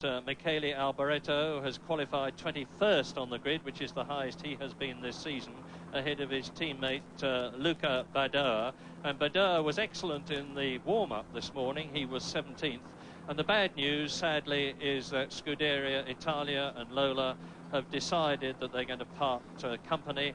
Michele Alboreto has qualified 21st on the grid, which is the highest he has been this season, ahead of his teammate Luca Badoer. And Badoer was excellent in the warm-up this morning. He was 17th. And the bad news, sadly, is that Scuderia Italia and Lola have decided that they're going to part company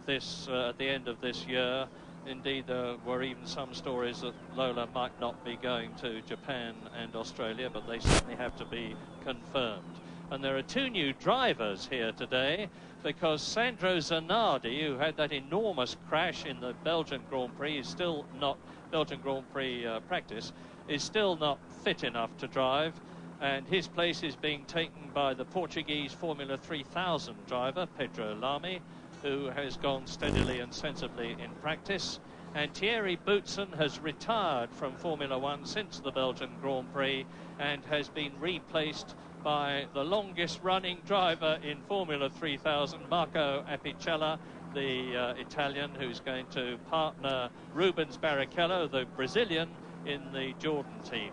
this at the end of this year. Indeed, there were even some stories that Lola might not be going to Japan and Australia, but they certainly have to be confirmed. And there are two new drivers here today, because Sandro Zanardi, who had that enormous crash in the Belgian Grand Prix, is still not, Belgian Grand Prix practice, is still not fit enough to drive. And his place is being taken by the Portuguese Formula 3000 driver, Pedro Lamy, who has gone steadily and sensibly in practice. And Thierry Boutsen has retired from Formula 1 since the Belgian Grand Prix and has been replaced by the longest running driver in Formula 3000, Marco Apicella, the Italian, who's going to partner Rubens Barrichello, the Brazilian, in the Jordan team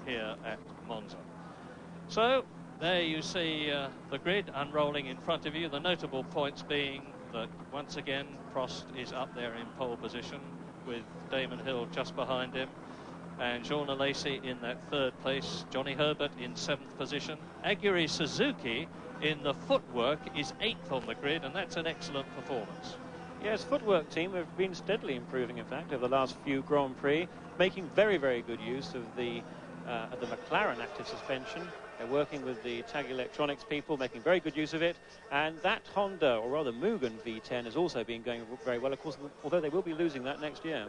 here at Monza. So there you see the grid unrolling in front of you, the notable points being that once again Prost is up there in pole position with Damon Hill just behind him, and Jean Alesi in that third place, Johnny Herbert in 7th position. Aguri Suzuki in the footwork is 8th on the grid, and that's an excellent performance. Yes, footwork team have been steadily improving, in fact, over the last few Grand Prix, making very, very good use of the McLaren active suspension. They're working with the Tag Electronics people, making very good use of it. And that Honda, or rather Mugen V10, has also been going very well, of course, although they will be losing that next year.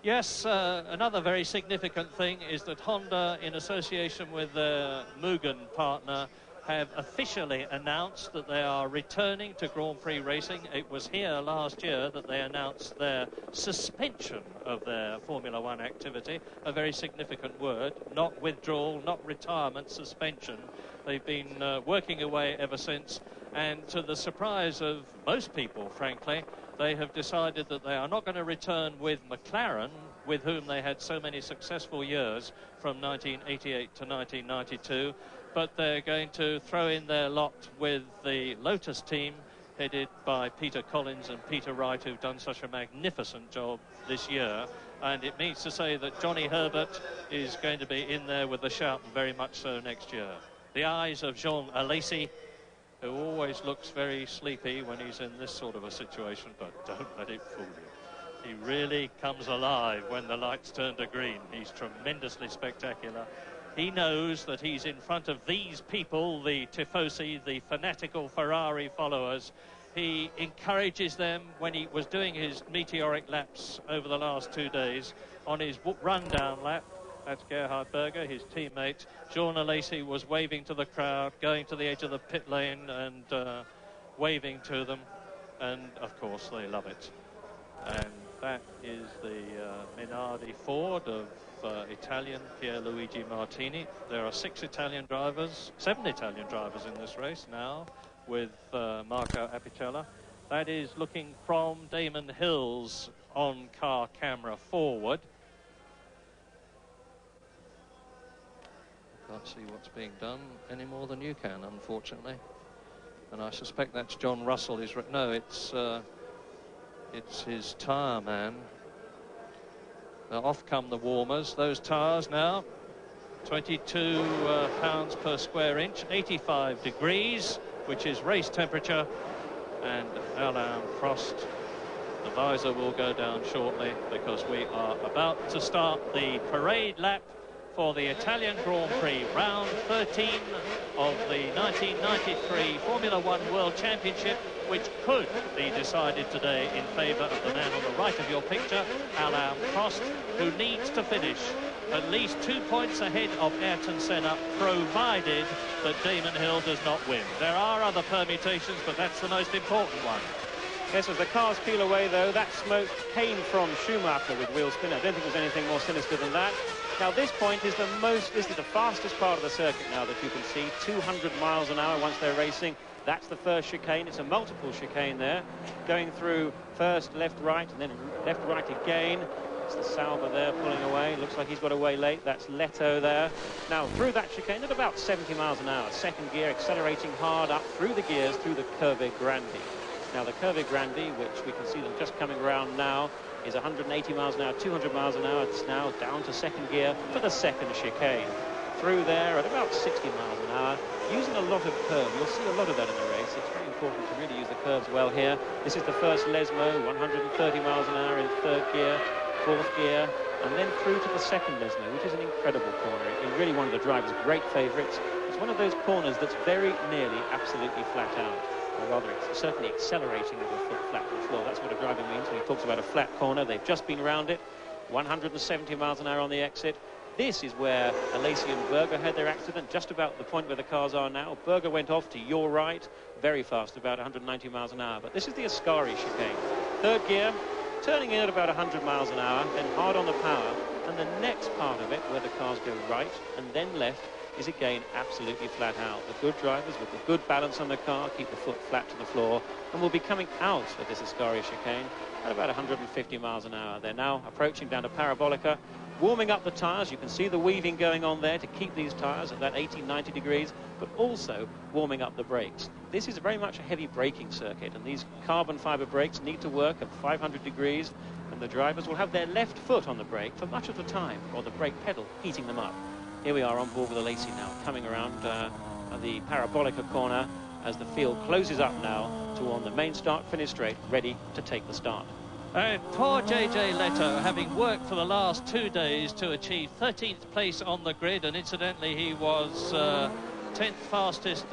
Yes, another very significant thing is that Honda, in association with their Mugen partner, have officially announced that they are returning to Grand Prix racing. It was here last year that they announced their suspension of their Formula 1 activity, a very significant word, not withdrawal, not retirement, suspension. They've been working away ever since, and to the surprise of most people, frankly, they have decided that they are not going to return with McLaren, with whom they had so many successful years from 1988 to 1992, but they're going to throw in their lot with the Lotus team, headed by Peter Collins and Peter Wright, who've done such a magnificent job this year. And it means to say that Johnny Herbert is going to be in there with the shout, and very much so next year. The eyes of Jean Alesi, who always looks very sleepy when he's in this sort of a situation, but don't let it fool you. He really comes alive when the lights turn to green. He's tremendously spectacular. He knows that he's in front of these people, the tifosi, the fanatical Ferrari followers. He encourages them when he was doing his meteoric laps over the last 2 days. On his run-down lap, that's Gerhard Berger, his teammate. Jean Alesi was waving to the crowd, going to the edge of the pit lane and waving to them. And, of course, they love it. And that is the Minardi Ford of Italian Pierluigi Martini. There are 7 Italian drivers in this race now, with Marco Apicella. That is looking from Damon Hill's on-car camera forward. Can't see what's being done any more than you can, unfortunately. And I suspect that's John Russell. No, it's his tyre man. Off come the warmers. Those tyres now, 22 pounds per square inch, 85 degrees, which is race temperature. And Alain Prost, the visor will go down shortly, because we are about to start the parade lap for the Italian Grand Prix, round 13 of the 1993 Formula 1 World Championship, which could be decided today in favour of the man on the right of your picture, Alain Prost, who needs to finish at least 2 points ahead of Ayrton Senna, provided that Damon Hill does not win. There are other permutations, but that's the most important one. Yes, as the cars peel away, though, that smoke came from Schumacher with wheel spin. I don't think there's anything more sinister than that. Now, this point is this is the fastest part of the circuit now that you can see, 200 miles an hour once they're racing. That's the first chicane. It's a multiple chicane there, going through first left, right, and then left, right again. That's the Sauber there pulling away. Looks like he's got away late. That's Leto there. Now through that chicane at about 70 miles an hour. Second gear accelerating hard up through the gears through the Curve Grande. Now the Curve Grande, which we can see them just coming around now, is 180 miles an hour, 200 miles an hour. It's now down to second gear for the second chicane. Through there at about 60 miles an hour, using a lot of curve. You'll see a lot of that in the race. It's very important to really use the curves well here. This is the first Lesmo, 130 miles an hour in third gear, fourth gear, and then through to the second Lesmo, which is an incredible corner. It's really one of the driver's great favourites. It's one of those corners that's very nearly absolutely flat out, or rather it's certainly accelerating with your foot flat to the floor. That's what a driver means when he talks about a flat corner. They've just been round it, 170 miles an hour on the exit. This is where Alesi and Berger had their accident, just about the point where the cars are now. Berger went off to your right, very fast, about 190 miles an hour. But this is the Ascari chicane. Third gear, turning in at about 100 miles an hour, then hard on the power. And the next part of it, where the cars go right and then left, is again absolutely flat out. The good drivers with the good balance on the car keep the foot flat to the floor and will be coming out of this Ascari chicane at about 150 miles an hour. They're now approaching down to Parabolica, warming up the tyres. You can see the weaving going on there to keep these tyres at that 80-90 degrees, but also warming up the brakes. This is very much a heavy braking circuit, and these carbon fibre brakes need to work at 500 degrees, and the drivers will have their left foot on the brake for much of the time, or the brake pedal heating them up. Here we are on board with Alesi now, coming around the Parabolica corner as the field closes up now to on the main start-finish straight, ready to take the start. And poor JJ Leto, having worked for the last 2 days to achieve 13th place on the grid, and incidentally he was 8th fastest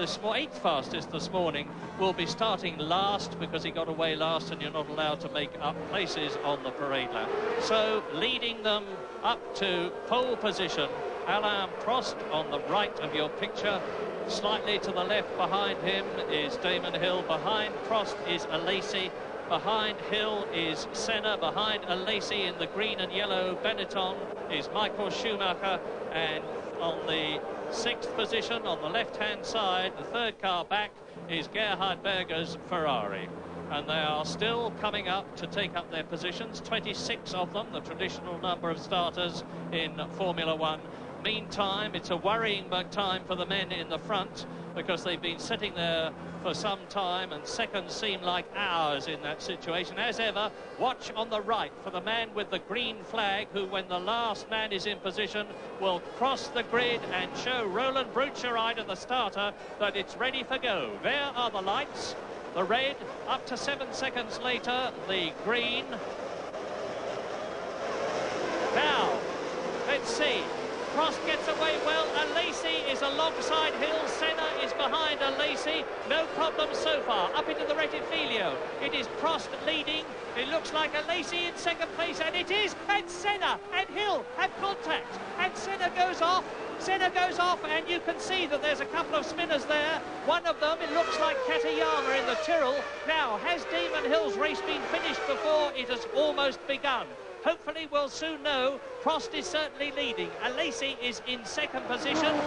this morning, will be starting last because he got away last, and you're not allowed to make up places on the parade lap. So leading them up to pole position, Alain Prost on the right of your picture. Slightly to the left behind him is Damon Hill. Behind Prost is Alesi. Behind Hill is Senna. Behind Alesi in the green and yellow Benetton is Michael Schumacher. And on the 6th position on the left-hand side, the third car back, is Gerhard Berger's Ferrari. And they are still coming up to take up their positions, 26 of them, the traditional number of starters in Formula One. Meantime, it's a worrying time for the men in the front because they've been sitting there for some time and seconds seem like hours in that situation. As ever, watch on the right for the man with the green flag who, when the last man is in position, will cross the grid and show Roland Brutschereiter, the starter, that it's ready for go. There are the lights. The red, up to 7 seconds later, the green. Now, let's see. Prost gets away well. Alesi is alongside Hill. Senna is behind Alesi. No problem so far. Up into the Rettifilio. It is Prost leading. It looks like Alesi in second place, and it is. And Senna and Hill have contact. And Senna goes off. Senna goes off, and you can see that there's a couple of spinners there. One of them, it looks like Katayama in the Tyrrell. Now, has Damon Hill's race been finished before it has almost begun? Hopefully we'll soon know. Prost is certainly leading. Alesi is in second position.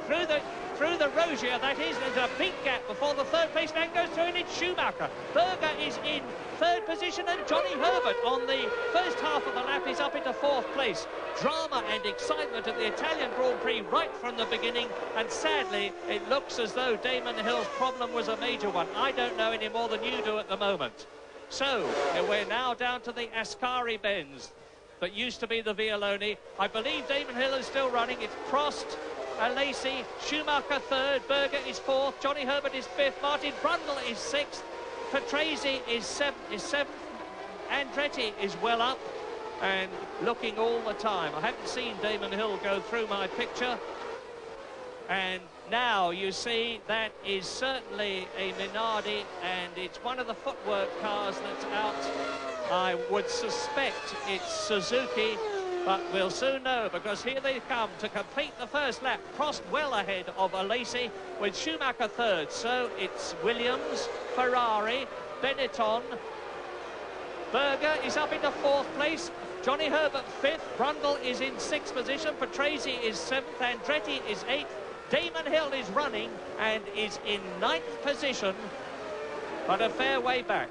Through the Rogier, that is, there's a big gap before the third place man goes through, and it's Schumacher. Berger is in third position, and Johnny Herbert on the first half of the lap is up into fourth place. Drama and excitement at the Italian Grand Prix right from the beginning, and sadly it looks as though Damon Hill's problem was a major one. I don't know any more than you do at the moment. So, we're now down to the Ascari Benz that used to be the Vialoni. I believe Damon Hill is still running. It's Prost, Alesi, Schumacher third, Berger is fourth, Johnny Herbert is fifth, Martin Brundle is sixth, Patrese is seventh, Andretti is well up and looking all the time. I haven't seen Damon Hill go through my picture. And now you see that is certainly a Minardi, and it's one of the footwork cars that's out. I would suspect it's Suzuki, but we'll soon know because here they come to complete the first lap. Prost well ahead of Alesi with Schumacher third. So it's Williams, Ferrari, Benetton. Berger is up into fourth place. Johnny Herbert fifth. Brundle is in sixth position. Patrese is seventh. Andretti is eighth. Damon Hill is running and is in ninth position, but a fair way back.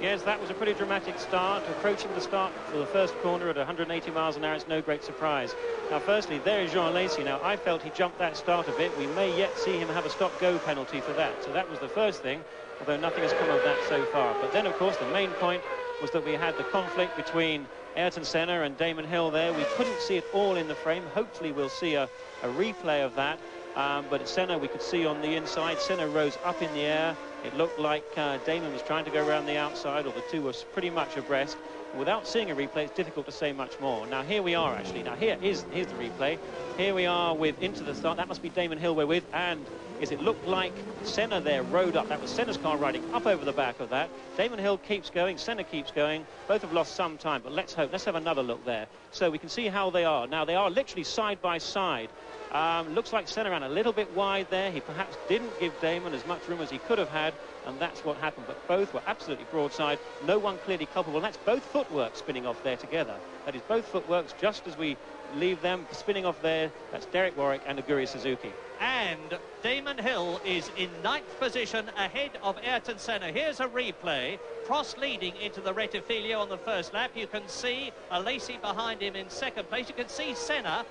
Yes, that was a pretty dramatic start. Approaching the start for the first corner at 180 miles an hour, it's no great surprise. Now, firstly, there is Jean Lacey. Now, I felt he jumped that start a bit. We may yet see him have a stop-go penalty for that. So that was the first thing, although nothing has come of that so far. But then, of course, the main point was that we had the conflict between Ayrton Senna and Damon Hill there. We couldn't see it all in the frame. Hopefully, we'll see a replay of that. But at Senna, we could see on the inside, Senna rose up in the air. It looked like Damon was trying to go around the outside, or the two were pretty much abreast. Without seeing a replay, it's difficult to say much more. Now, here we are, actually. Now, here's the replay. Here we are with into the start. That must be Damon Hill we're with. And it looked like Senna there rode up. That was Senna's car riding up over the back of that. Damon Hill keeps going. Senna keeps going. Both have lost some time, but let's hope. Let's have another look there. So we can see how they are. Now, they are literally side by side. Looks like Senna ran a little bit wide there. He perhaps didn't give Damon as much room as he could have had, and that's what happened. But both were absolutely broadside. No one clearly culpable. And that's both footwork spinning off there together. That is both footworks just as we leave them spinning off there. That's Derek Warwick and Aguri Suzuki. And Damon Hill is in 9th position ahead of Ayrton Senna. Here's a replay. Prost leading into the Rettifilio on the first lap. You can see Lacey behind him in 2nd place. You can see Senna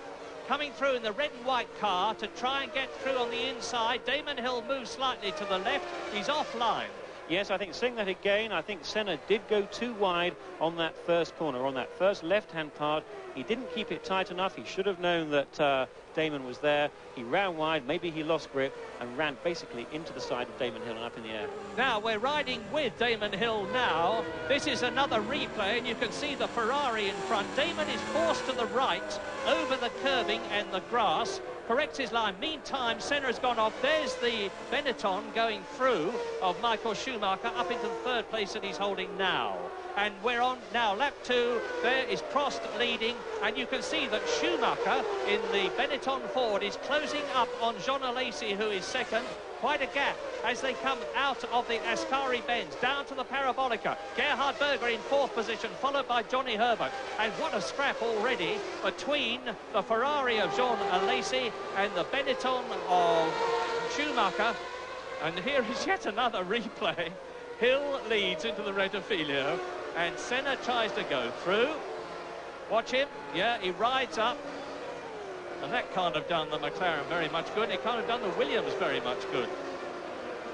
coming through in the red and white car to try and get through on the inside. Damon Hill moves slightly to the left. He's offline. Yes, I think seeing that again, I think Senna did go too wide on that first corner, on that first left-hand part. He didn't keep it tight enough. He should have known that Damon was there. He ran wide, maybe he lost grip, and ran basically into the side of Damon Hill and up in the air. Now, we're riding with Damon Hill now. This is another replay, and you can see the Ferrari in front. Damon is forced to the right, over the curbing and the grass. Corrects his line. Meantime, Senna has gone off. There's the Benetton going through of Michael Schumacher up into the 3rd place that he's holding now. And we're on now lap 2. There is Prost leading, and you can see that Schumacher in the Benetton Ford is closing up on Jean Lacey, who is 2nd. Quite a gap as they come out of the Ascari bends down to the Parabolica. Gerhard Berger in 4th position, followed by Johnny Herbert. And what a scrap already between the Ferrari of Jean Lacey and the Benetton of Schumacher. And here is yet another replay. Hill leads into the Rettifilio, and Senna tries to go through. Watch him. Yeah, he rides up. And that can't have done the McLaren very much good. It can't have done the Williams very much good.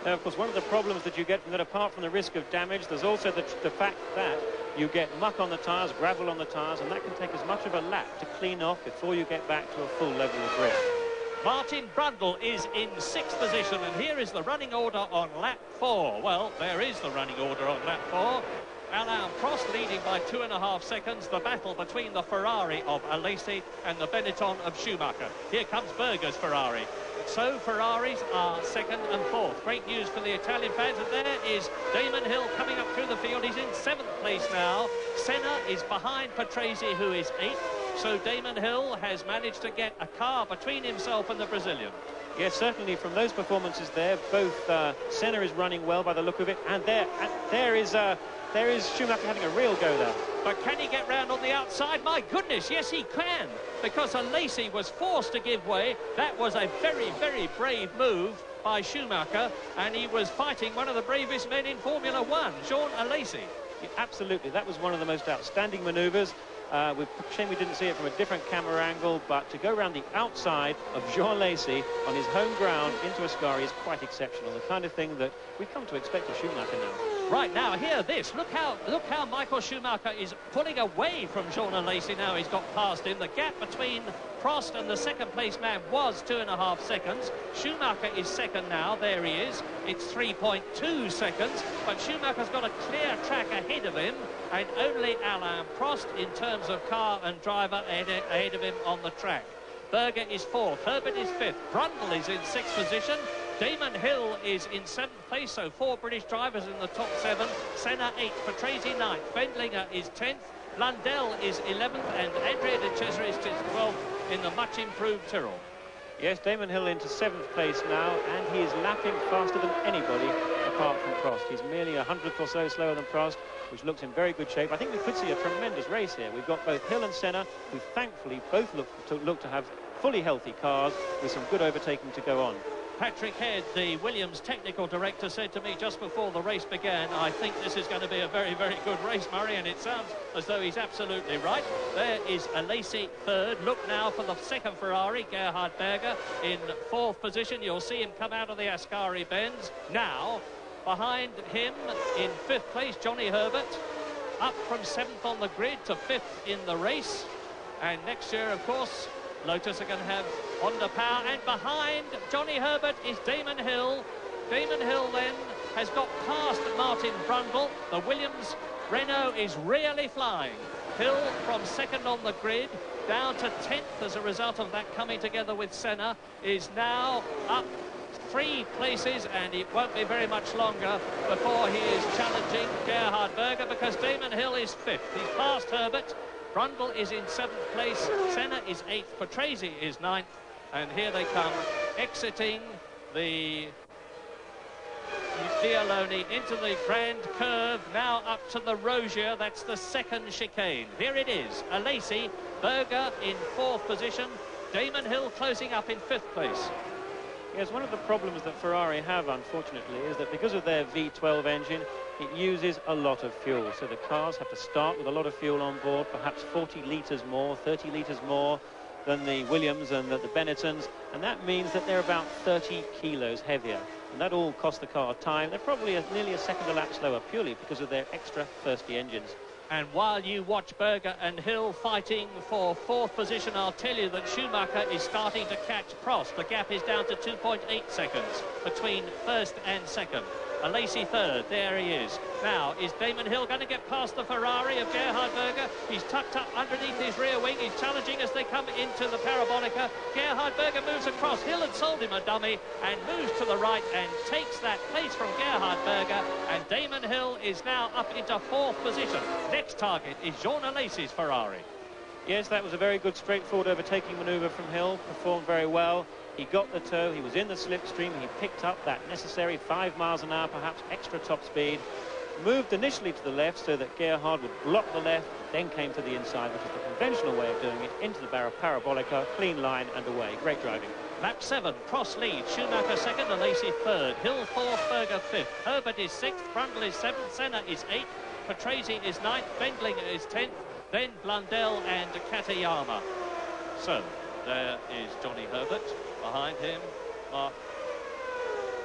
Now, of course, one of the problems that you get from that, apart from the risk of damage, there's also the fact that you get muck on the tyres, gravel on the tyres, and that can take as much of a lap to clean off before you get back to a full level of grip. Martin Brundle is in 6th position, and here is the running order on lap 4. Well, there is the running order on lap 4. Alain Prost leading by 2.5 seconds. The battle between the Ferrari of Lacey and the Benetton of Schumacher. Here comes Berger's Ferrari. So Ferraris are 2nd and 4th. Great news for the Italian fans. And there is Damon Hill coming up through the field. He's in 7th place now. Senna is behind Patrese, who is 8th. So Damon Hill has managed to get a car between himself and the Brazilian. Yes, certainly from those performances there, both Senna is running well by the look of it, and there is Schumacher having a real go there. But can he get round on the outside? My goodness, yes he can, because Lacey was forced to give way. That was a very, very brave move by Schumacher, and he was fighting one of the bravest men in Formula One, Jean Lacey. Yeah, absolutely, that was one of the most outstanding manoeuvres. Shame we didn't see it from a different camera angle, but to go around the outside of Jean Lacey on his home ground into Ascari is quite exceptional. The kind of thing that we've come to expect of Schumacher now. Right, now hear this. Look how Michael Schumacher is pulling away from Jean Lacey now. He's got past him. The gap between Prost and the 2nd place man was 2.5 seconds. Schumacher is 2nd now. There he is. It's 3.2 seconds. But Schumacher's got a clear track ahead of him, and only Alain Prost in terms of car and driver ahead of him on the track. Berger is 4th. Herbert is 5th. Brundle is in 6th position. Damon Hill is in 7th place, so 4 British drivers in the top 7. Senna 8th, Patrese 9th, Wendlinger is 10th, Blundell is 11th, and Andrea de Cesaris is 12th in the much improved Tyrrell. Yes, Damon Hill into 7th place now, and he is lapping faster than anybody apart from Prost. He's merely 100th or so slower than Prost, which looks in very good shape. I think we could see a tremendous race here. We've got both Hill and Senna, who thankfully both look to have fully healthy cars with some good overtaking to go on. Patrick Head, the Williams technical director, said to me just before the race began, I think this is going to be a very, very good race, Murray, and it sounds as though he's absolutely right. There is Alesi third. Look now for the second Ferrari, Gerhard Berger, in fourth position. You'll see him come out of the Ascari bends. Now, behind him in fifth place, Johnny Herbert, up from seventh on the grid to fifth in the race. And next year, of course, Lotus are going to have Honda power, and behind Johnny Herbert is Damon Hill. Damon Hill then has got past Martin Brundle. The Williams Renault is really flying. Hill from second on the grid down to 10th as a result of that coming together with Senna, is now up 3 places, and it won't be very much longer before he is challenging Gerhard Berger, because Damon Hill is 5th. He's past Herbert. Brundle is in 7th place, Senna is 8th, Patrese is 9th, and here they come, exiting the Dialoni into the grand curve, now up to the Rozier. That's the second chicane. Here it is, Alesi, Berger in 4th position, Damon Hill closing up in 5th place. Yes, one of the problems that Ferrari have, unfortunately, is that because of their V12 engine, it uses a lot of fuel. So the cars have to start with a lot of fuel on board, perhaps 40 litres more, 30 litres more than the Williams and the Benettons, and that means that they're about 30 kilos heavier. And that all costs the car time. They're probably nearly a second a lap slower, purely because of their extra thirsty engines. And while you watch Berger and Hill fighting for 4th position, I'll tell you that Schumacher is starting to catch Prost. The gap is down to 2.8 seconds between first and second. Alesi third, there he is. Now, is Damon Hill going to get past the Ferrari of Gerhard Berger? He's tucked up underneath his rear wing. He's challenging as they come into the Parabolica. Gerhard Berger moves across. Hill had sold him a dummy and moves to the right and takes that place from Gerhard Berger. And Damon Hill is now up into 4th position. Next target is Jean Alesi's Ferrari. Yes, that was a very good straightforward overtaking manoeuvre from Hill. Performed very well. He got the toe, he was in the slipstream, he picked up that necessary 5 miles an hour, perhaps extra top speed, moved initially to the left so that Gerhard would block the left, then came to the inside, which is the conventional way of doing it, into the Parabolica, clean line and away. Great driving. Lap 7, Prost leads, Schumacher second, Alesi third, Hill 4th, Berger 5th, Herbert is 6th, Brundle is 7th, Senna is 8th, Patrese is 9th, Bendling is 10th, then Blundell and Katayama. So, there is Johnny Herbert. Behind him,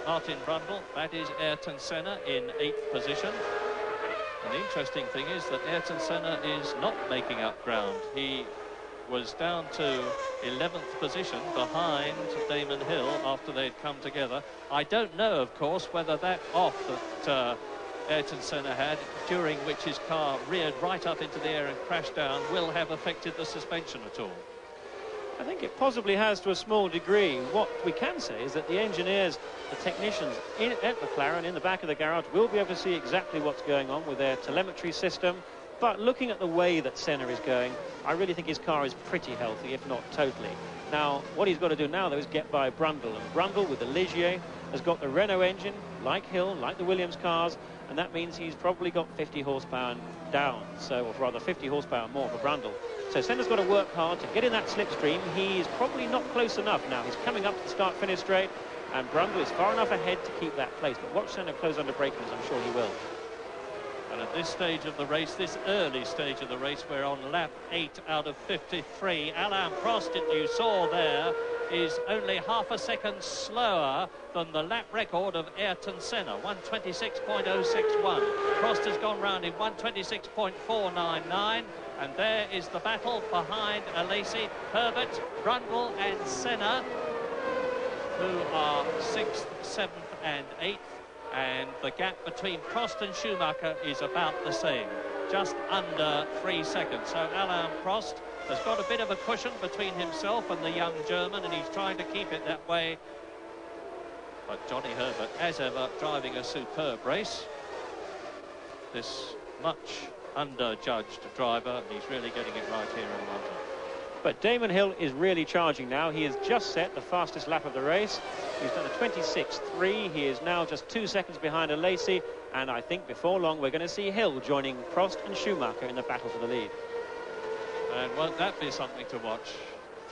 Martin Brundle. That is Ayrton Senna in 8th position. And the interesting thing is that Ayrton Senna is not making up ground. He was down to 11th position behind Damon Hill after they'd come together. I don't know, of course, whether that off that Ayrton Senna had, during which his car reared right up into the air and crashed down, will have affected the suspension at all. I think it possibly has to a small degree. What we can say is that the engineers, the technicians at McLaren in the back of the garage will be able to see exactly what's going on with their telemetry system. But looking at the way that Senna is going, I really think his car is pretty healthy, if not totally. Now, what he's got to do now, though, is get by Brundle. And Brundle, with the Ligier, has got the Renault engine, like Hill, like the Williams cars, and that means he's probably got 50 horsepower down, so, or rather 50 horsepower more for Brundle. So Senna's got to work hard to get in that slipstream. He's probably not close enough now. He's coming up to the start-finish straight, and Brundle is far enough ahead to keep that place. But watch Senna close under braking, as I'm sure he will. And at this stage of the race, this early stage of the race, we're on lap 8 out of 53. Alain Prost, that you saw there, is only half a second slower than the lap record of Ayrton Senna, 1:26.061. Prost has gone round in 1:26.499. And there is the battle behind Alesi, Herbert, Brundle and Senna, who are 6th, 7th and 8th. And the gap between Prost and Schumacher is about the same, just under 3 seconds. So Alain Prost has got a bit of a cushion between himself and the young German, and he's trying to keep it that way. But Johnny Herbert, as ever, driving a superb race. This much underjudged driver, and he's really getting it right here in London. But Damon Hill is really charging now. He has just set the fastest lap of the race. He's done a 26.3. He is now just 2 seconds behind Alesi, and I think before long we're going to see Hill joining Prost and Schumacher in the battle for the lead. And won't that be something to watch?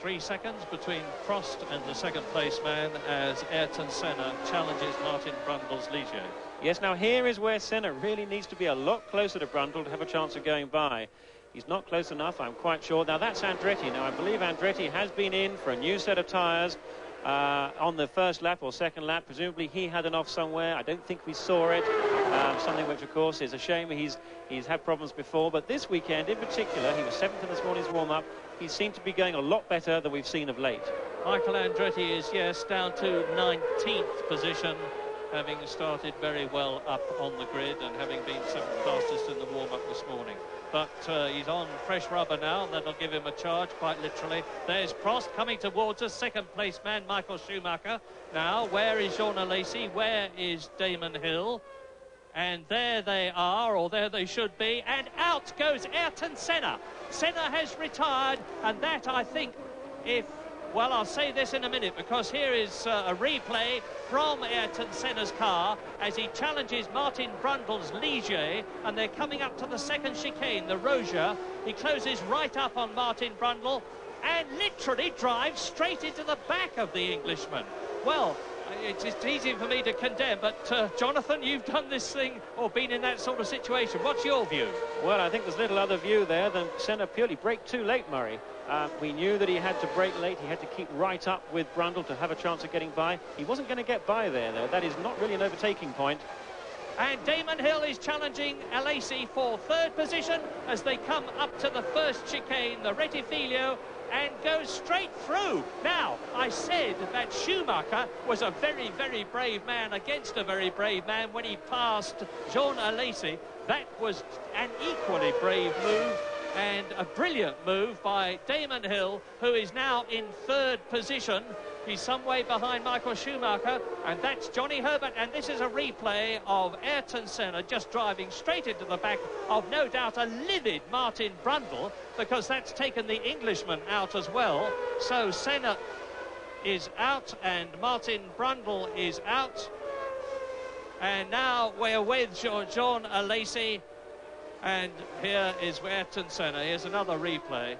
3 seconds between Prost and the second place man as Ayrton Senna challenges Martin Brundle's Ligier. Yes, now here is where Senna really needs to be a lot closer to Brundle to have a chance of going by. He's not close enough, I'm quite sure. Now that's Andretti. Now I believe Andretti has been in for a new set of tyres on the first lap or second lap. Presumably he had an off somewhere. I don't think we saw it. Something which of course is a shame. He's had problems before, but this weekend in particular, he was 7th in this morning's warm-up. He seemed to be going a lot better than we've seen of late. Michael Andretti is, yes, down to 19th position, having started very well up on the grid and having been 7th fastest in the warm-up this morning. But he's on fresh rubber now, and that'll give him a charge, quite literally. There's Prost coming towards us, second place man, Michael Schumacher. Now, where is Jean Alesi? Where is Damon Hill? And there they are, or there they should be, and out goes Ayrton Senna. Senna has retired, and that, I think, well, I'll say this in a minute, because here is a replay from Ayrton Senna's car as he challenges Martin Brundle's Ligier, and they're coming up to the second chicane, the Roja. He closes right up on Martin Brundle and literally drives straight into the back of the Englishman. Well, it's easy for me to condemn, but Jonathan, you've done this thing or been in that sort of situation. What's your view? Well, I think there's little other view there than Senna purely braked too late, Murray. We knew that he had to brake late. He had to keep right up with Brundle to have a chance of getting by. He wasn't going to get by there, though. That is not really an overtaking point. And Damon Hill is challenging Alesi for third position as they come up to the first chicane, the Rettifilo, and goes straight through. Now, I said that Schumacher was a very, very brave man against a very brave man when he passed Jean Alesi. That was an equally brave move and a brilliant move by Damon Hill, who is now in third position. He's some way behind Michael Schumacher, and that's Johnny Herbert, and this is a replay of Ayrton Senna just driving straight into the back of, no doubt, a livid Martin Brundle, because that's taken the Englishman out as well. So Senna is out and Martin Brundle is out, and now we're with Jean Alesi. And here is Ayrton Senna. Here's another replay.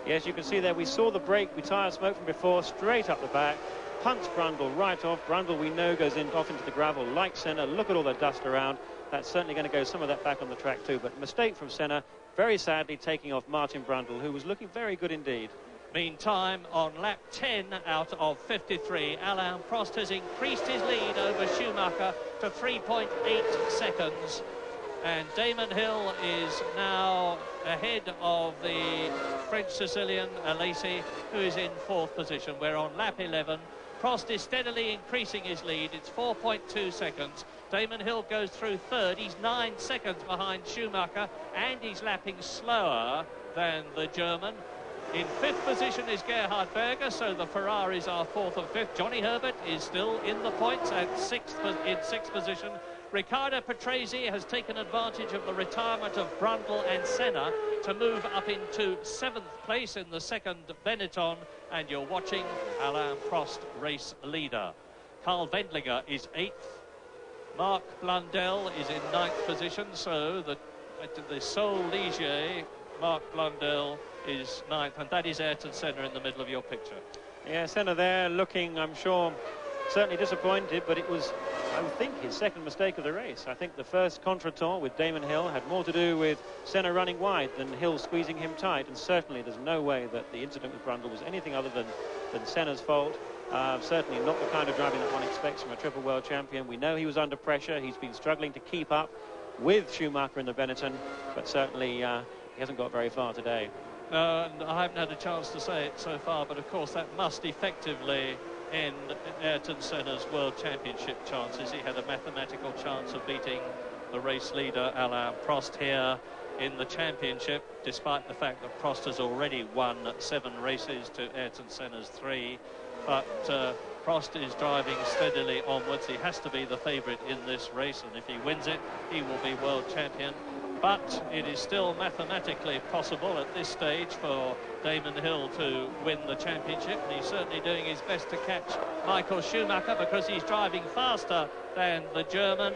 Yes, you can see there, we saw the brake, we tyre smoke from before, straight up the back, punts Brundle right off. Brundle, we know, goes off into the gravel like Senna. Look at all the dust around. That's certainly going to go some of that back on the track too. But mistake from Senna, very sadly taking off Martin Brundle, who was looking very good indeed. Meantime, on lap 10 out of 53, Alain Prost has increased his lead over Schumacher to 3.8 seconds. And Damon Hill is now ahead of the French Sicilian Alesi, who is in fourth position. We're on lap 11. Prost is steadily increasing his lead. It's 4.2 seconds. Damon Hill goes through third. He's 9 seconds behind Schumacher, and he's lapping slower than the German. In fifth position is Gerhard Berger, so the Ferraris are fourth and fifth. Johnny Herbert is still in the points at in sixth position. Riccardo Patrese has taken advantage of the retirement of Brundle and Senna to move up into 7th place in the second Benetton, and you're watching Alain Prost, race leader. Carl Wendlinger is 8th. Marc Blundell is in 9th position, so the sole Ligier, Marc Blundell, is 9th, and that is Ayrton Senna in the middle of your picture. Yeah, Senna there looking, I'm sure, certainly disappointed, but it was, I would think, his second mistake of the race. I think the first contretemps with Damon Hill had more to do with Senna running wide than Hill squeezing him tight, and certainly there's no way that the incident with Brundle was anything other than Senna's fault. Certainly not the kind of driving that one expects from a triple world champion. We know he was under pressure. He's been struggling to keep up with Schumacher in the Benetton, but certainly he hasn't got very far today. And I haven't had a chance to say it so far, but of course that must effectively end Ayrton Senna's World Championship chances. He had a mathematical chance of beating the race leader Alain Prost here in the championship, despite the fact that Prost has already won 7 races to Ayrton Senna's 3. But Prost is driving steadily onwards. He has to be the favourite in this race, and if he wins it, he will be world champion. But it is still mathematically possible at this stage for Damon Hill to win the championship, and he's certainly doing his best to catch Michael Schumacher because he's driving faster than the German.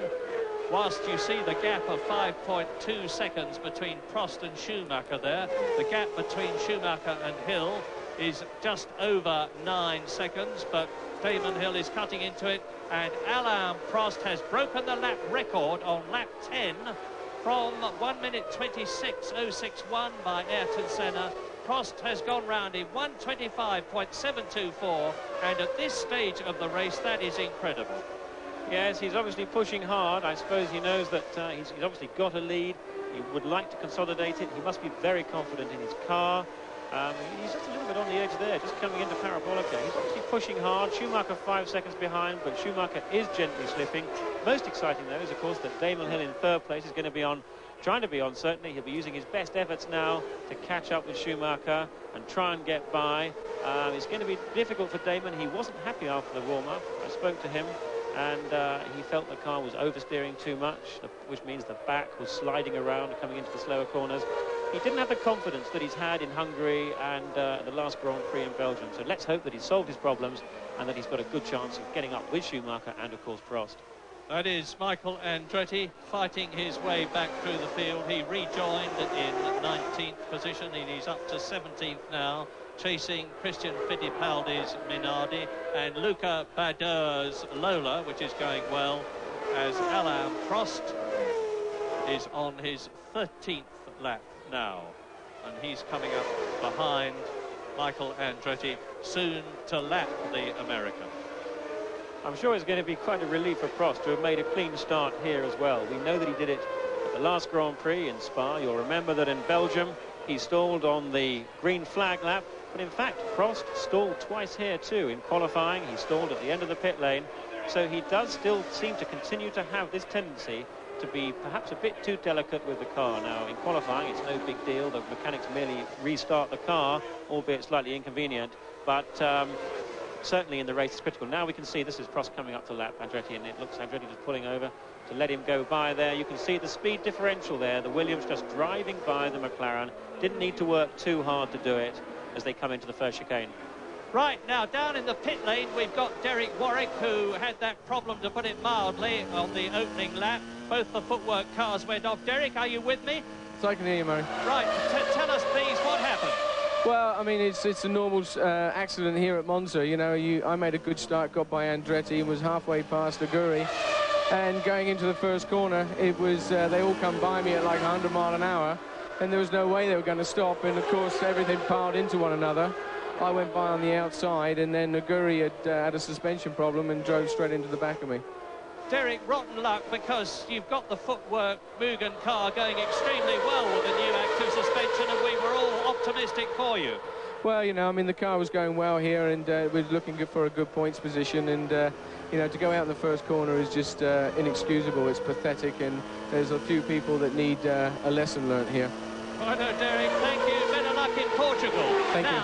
Whilst you see the gap of 5.2 seconds between Prost and Schumacher there, the gap between Schumacher and Hill is just over 9 seconds, but Damon Hill is cutting into it, and Alain Prost has broken the lap record on lap 10 from 1 minute 26.061 by Ayrton Senna. Prost has gone round in 1:25.724, and at this stage of the race, that is incredible. Yes, he's obviously pushing hard. I suppose he knows that he's obviously got a lead. He would like to consolidate it. He must be very confident in his car. He's just a little bit on the edge there, just coming into Parabolica. He's obviously pushing hard. Schumacher 5 seconds behind, but Schumacher is gently slipping. Most exciting, though, is, of course, that Damon Hill in third place is going to be on, trying to be on, certainly. He'll be using his best efforts now to catch up with Schumacher and try and get by. It's going to be difficult for Damon. He wasn't happy after the warm-up. I spoke to him, and he felt the car was oversteering too much, which means the back was sliding around, coming into the slower corners. He didn't have the confidence that he's had in Hungary and the last Grand Prix in Belgium. So let's hope that he's solved his problems and that he's got a good chance of getting up with Schumacher and, of course, Prost. That is Michael Andretti fighting his way back through the field. He rejoined in 19th position, and he's up to 17th now, chasing Christian Fittipaldi's Minardi and Luca Badoer's Lola, which is going well, as Alain Prost is on his 13th lap now, and he's coming up behind Michael Andretti, soon to lap the American. I'm sure it's going to be quite a relief for Prost to have made a clean start here as well. We know that he did it at the last Grand Prix in Spa. You'll remember that in Belgium he stalled on the green flag lap, but in fact Prost stalled twice here too. In qualifying he stalled at the end of the pit lane, so he does still seem to continue to have this tendency to be perhaps a bit too delicate with the car. Now in qualifying it's no big deal, the mechanics merely restart the car, albeit slightly inconvenient, but certainly in the race it's critical. Now we can see this is Prost coming up to lap Andretti, and it looks Andretti just pulling over to let him go by there. You can see the speed differential there, the Williams just driving by the McLaren, didn't need to work too hard to do it as they come into the first chicane. Right, now down in the pit lane we've got Derek Warwick, who had that problem, to put it mildly, on the opening lap. Both the footwork cars went off. Derek, are you with me? So I can hear you, Murray. Right, tell us please what happened. Well, I mean, it's a normal accident here at Monza. You know, I made a good start, got by Andretti, and was halfway past Aguri. And going into the first corner, it was they all come by me at like 100 miles an hour, and there was no way they were going to stop. And of course, everything piled into one another. I went by on the outside, and then Aguri had a suspension problem and drove straight into the back of me. Derek, rotten luck, because you've got the footwork Mugen car going extremely well with the new active suspension, and we were all optimistic for you. Well, you know, I mean, the car was going well here, and we're looking good for a good points position, and you know, to go out in the first corner is just inexcusable. It's pathetic, and there's a few people that need a lesson learnt here. I know, Derek. Thank you. Better luck in Portugal. Thank you.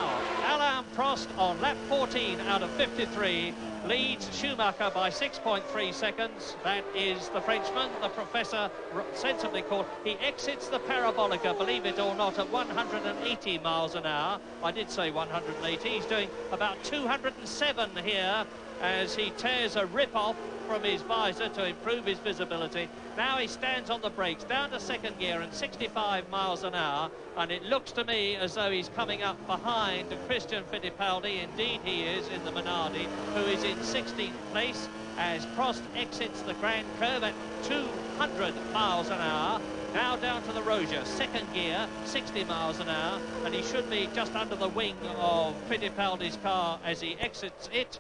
Alain Prost on lap 14 out of 53 leads Schumacher by 6.3 seconds. That is the Frenchman, the professor, sensibly called. He exits the Parabolica, believe it or not, at 180 miles an hour. I did say 180. He's doing about 207 here as he tears a rip off from his visor to improve his visibility. Now he stands on the brakes, down to second gear and 65 miles an hour, and it looks to me as though he's coming up behind Christian Fittipaldi. Indeed he is, in the Minardi, who is in 16th place as Prost exits the Grand Curve at 200 miles an hour. Now down to the Roja, second gear, 60 miles an hour, and he should be just under the wing of Fittipaldi's car as he exits it.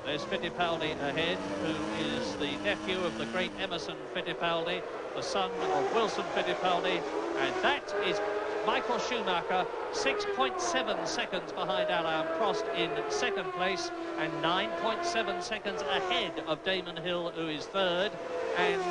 There's Fittipaldi ahead, who is the nephew of the great Emerson Fittipaldi, the son of Wilson Fittipaldi, and that is Michael Schumacher, 6.7 seconds behind Alain Prost in second place, and 9.7 seconds ahead of Damon Hill, who is third, and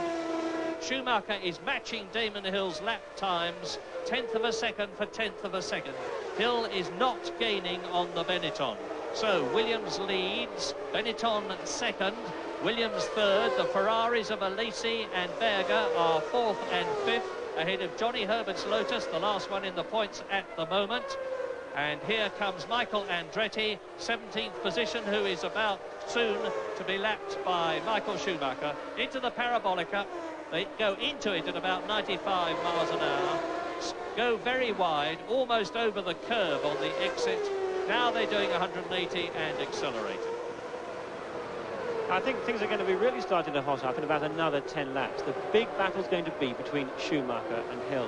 Schumacher is matching Damon Hill's lap times, 10th of a second for 10th of a second. Hill is not gaining on the Benetton. So Williams leads, Benetton second, Williams third. The Ferraris of Alesi and Berger are fourth and fifth, ahead of Johnny Herbert's Lotus, the last one in the points at the moment. And here comes Michael Andretti, 17th position, who is about soon to be lapped by Michael Schumacher. Into the Parabolica, they go into it at about 95 miles an hour, go very wide, almost over the curb on the exit, Now they're doing 180 and accelerating. I think things are going to be really starting to hot up in about another 10 laps. The big battle's going to be between Schumacher and Hill.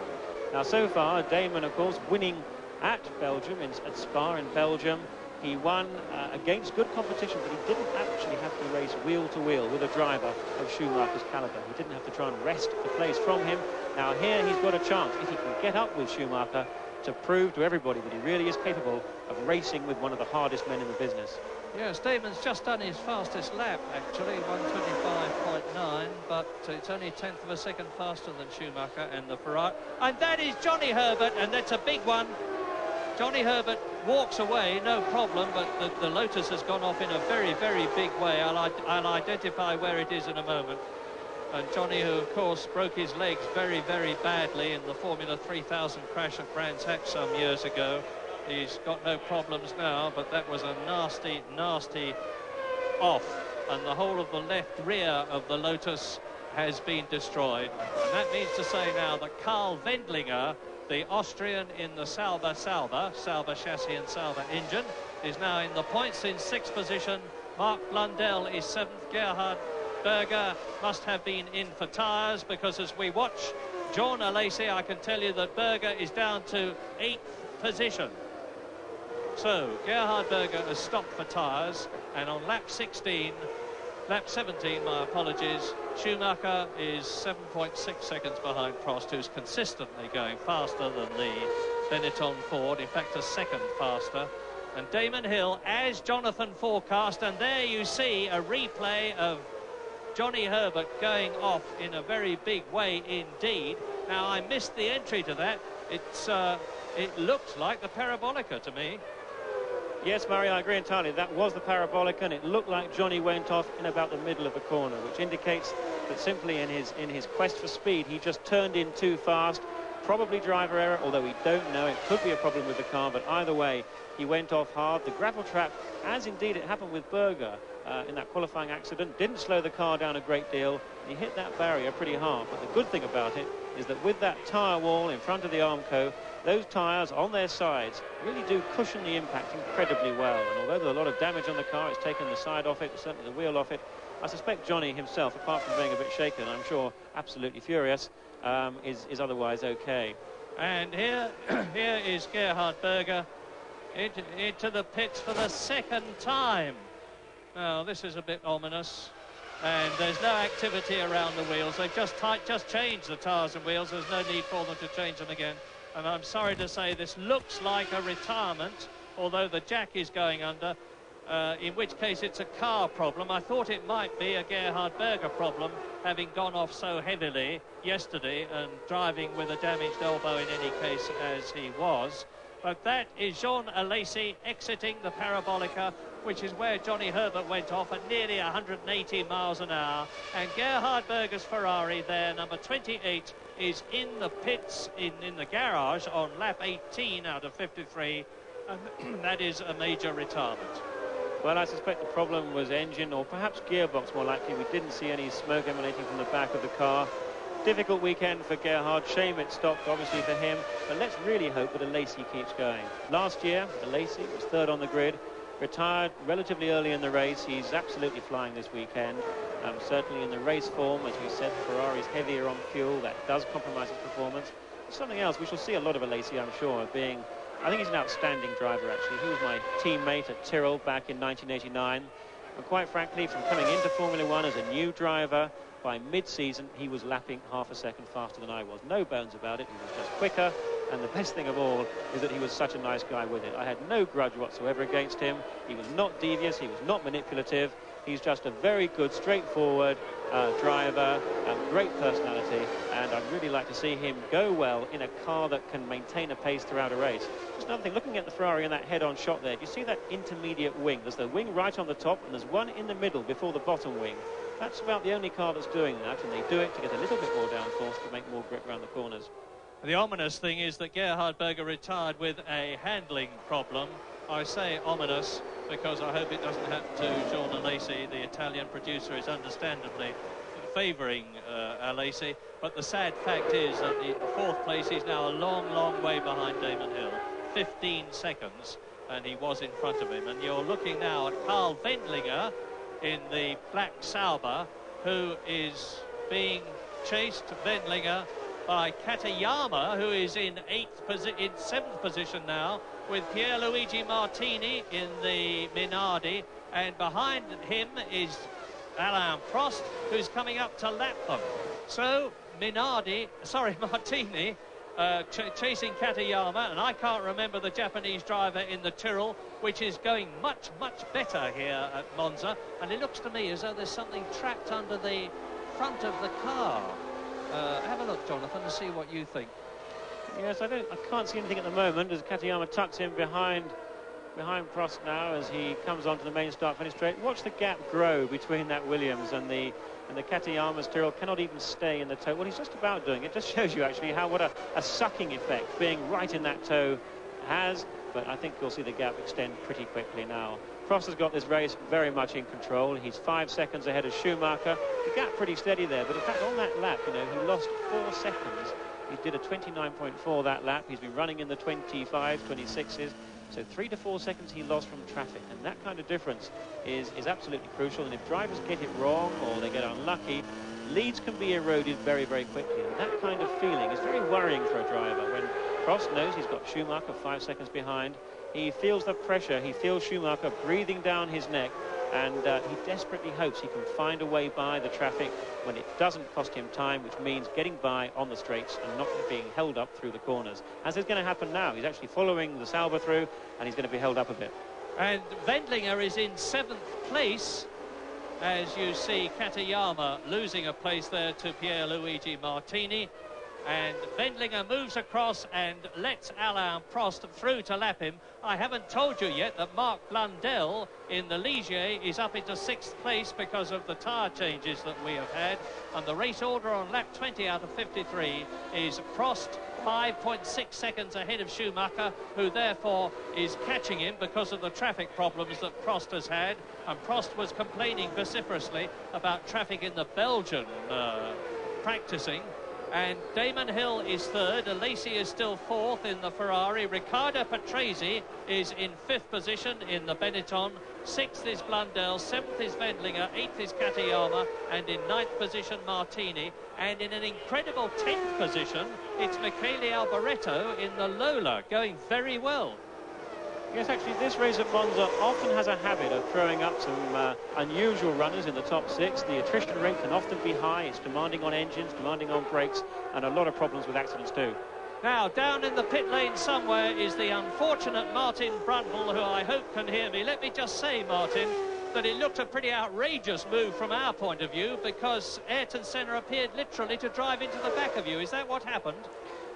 Now, so far, Damon, of course, winning at Belgium, at Spa in Belgium. He won against good competition, but he didn't actually have to race wheel to wheel with a driver of Schumacher's caliber. He didn't have to try and wrest the place from him. Now here he's got a chance, if he can get up with Schumacher, to prove to everybody that he really is capable of racing with one of the hardest men in the business. Yes, Damon's just done his fastest lap, actually, 125.9, but it's only a tenth of a second faster than Schumacher and the Ferrari. And that is Johnny Herbert, and that's a big one. Johnny Herbert walks away, no problem, but the Lotus has gone off in a very, very big way. I'll identify where it is in a moment. And Johnny, who, of course, broke his legs very, very badly in the Formula 3000 crash at Brands Hatch some years ago. He's got no problems now, but that was a nasty, nasty off. And the whole of the left rear of the Lotus has been destroyed. And that means to say now that Karl Wendlinger, the Austrian in the Sauber chassis and Sauber engine, is now in the points in 6th position. Mark Blundell is 7th. Gerhard Berger must have been in for tyres, because as we watch John Alesi, I can tell you that Berger is down to 8th position. So Gerhard Berger has stopped for tyres, and on lap 17, my apologies, Schumacher is 7.6 seconds behind Prost, who's consistently going faster than the Benetton Ford, in fact a second faster. And Damon Hill, as Jonathan forecast, and there you see a replay of Johnny Herbert going off in a very big way indeed. Now, I missed the entry to that. It looked like the Parabolica to me. Yes, Murray, I agree entirely. That was the Parabolica, and it looked like Johnny went off in about the middle of the corner, which indicates that simply in his quest for speed, he just turned in too fast. Probably driver error, although we don't know. It could be a problem with the car, but either way, he went off hard. The gravel trap, as indeed it happened with Berger in that qualifying accident, didn't slow the car down a great deal. He hit that barrier pretty hard, but the good thing about it is that with that tyre wall in front of the Armco, those tyres on their sides really do cushion the impact incredibly well. And although there's a lot of damage on the car, it's taken the side off it, certainly the wheel off it. I suspect Johnny himself, apart from being a bit shaken, I'm sure absolutely furious, is otherwise okay. And here is Gerhard Berger into the pits for the second time. Now, this is a bit ominous. And there's no activity around the wheels. They've just changed the tyres and wheels. There's no need for them to change them again. And I'm sorry to say this looks like a retirement, although the jack is going under, in which case it's a car problem. I thought it might be a Gerhard Berger problem, having gone off so heavily yesterday and driving with a damaged elbow in any case as he was. But that is Jean Alesi exiting the Parabolica, which is where Johnny Herbert went off at nearly 180 miles an hour. And Gerhard Berger's Ferrari there, number 28, is in the pits, in the garage on lap 18 out of 53. And that is a major retirement. Well, I suspect the problem was engine, or perhaps gearbox more likely. We didn't see any smoke emanating from the back of the car. Difficult weekend for Gerhard. Shame it stopped, obviously, for him. But let's really hope that Alesi keeps going. Last year, Alesi was third on the grid. Retired relatively early in the race. He's absolutely flying this weekend. Certainly in the race form, as we said, Ferrari's heavier on fuel. That does compromise his performance. Something else, we shall see a lot of Alesi, I'm sure, I think he's an outstanding driver, actually. He was my teammate at Tyrrell back in 1989. And quite frankly, from coming into Formula One as a new driver, by mid-season, he was lapping half a second faster than I was. No bones about it. He was just quicker. And the best thing of all is that he was such a nice guy with it. I had no grudge whatsoever against him. He was not devious. He was not manipulative. He's just a very good, straightforward driver, great personality. And I'd really like to see him go well in a car that can maintain a pace throughout a race. Just another thing, looking at the Ferrari in that head-on shot there, do you see that intermediate wing? There's the wing right on the top, and there's one in the middle before the bottom wing. That's about the only car that's doing that, and they do it to get a little bit more downforce to make more grip around the corners. The ominous thing is that Gerhard Berger retired with a handling problem. I say ominous because I hope it doesn't happen to Jean Alesi. The Italian producer is understandably favouring Alesi, but the sad fact is that in fourth place he's now a long, long way behind Damon Hill, 15 seconds. and he was in front of him. And you're looking now at Karl Wendlinger in the black Sauber, who is being chased, Wendlinger, by Katayama, who is in seventh position now, with Pierluigi Martini in the Minardi, and behind him is Alain Prost, who's coming up to lap them. So Martini chasing Katayama, and I can't remember the Japanese driver in the Tyrrell, which is going much, much better here at Monza. And it looks to me as though there's something trapped under the front of the car. Have a look, Jonathan, and see what you think. Yes, I can't see anything at the moment as Katayama tucks in behind Prost now as he comes onto the main start-finish straight. Watch the gap grow between that Williams and the Katayama's Tyrrell cannot even stay in the toe. Well, he's just about doing it. Just shows you actually what a sucking effect being right in that toe has. But I think you'll see the gap extend pretty quickly now. Prost has got this race very much in control. He's 5 seconds ahead of Schumacher. The gap pretty steady there, but in fact on that lap, you know, he lost 4 seconds. He did a 29.4 that lap. He's been running in the 25s, 26s. So 3 to 4 seconds he lost from traffic, and that kind of difference is absolutely crucial. And if drivers get it wrong or they get unlucky, leads can be eroded very, very quickly. And that kind of feeling is very worrying for a driver. When Prost knows he's got Schumacher 5 seconds behind, he feels the pressure, he feels Schumacher breathing down his neck, and he desperately hopes he can find a way by the traffic when it doesn't cost him time, which means getting by on the straights and not being held up through the corners. As is going to happen now, he's actually following the Sauber through, and he's going to be held up a bit. And Wendlinger is in 7th place, as you see Katayama losing a place there to Pierluigi Martini. And Wendlinger moves across and lets Alain Prost through to lap him. I haven't told you yet that Marc Blundell in the Ligier is up into 6th place because of the tyre changes that we have had. And the race order on lap 20 out of 53 is Prost 5.6 seconds ahead of Schumacher, who therefore is catching him because of the traffic problems that Prost has had. And Prost was complaining vociferously about traffic in the Belgian practicing. And Damon Hill is 3rd, Alesi is still 4th in the Ferrari, Riccardo Patrese is in 5th position in the Benetton, 6th is Blundell, 7th is Wendlinger, 8th is Katayama, and in 9th position Martini, and in an incredible 10th position it's Michele Alboreto in the Lola, going very well. Yes, actually, this race at Monza often has a habit of throwing up some unusual runners in the top 6. The attrition rate can often be high. It's demanding on engines, demanding on brakes, and a lot of problems with accidents too. Now, down in the pit lane somewhere is the unfortunate Martin Brundle, who I hope can hear me. Let me just say, Martin, that it looked a pretty outrageous move from our point of view, because Ayrton Senna appeared literally to drive into the back of you. Is that what happened?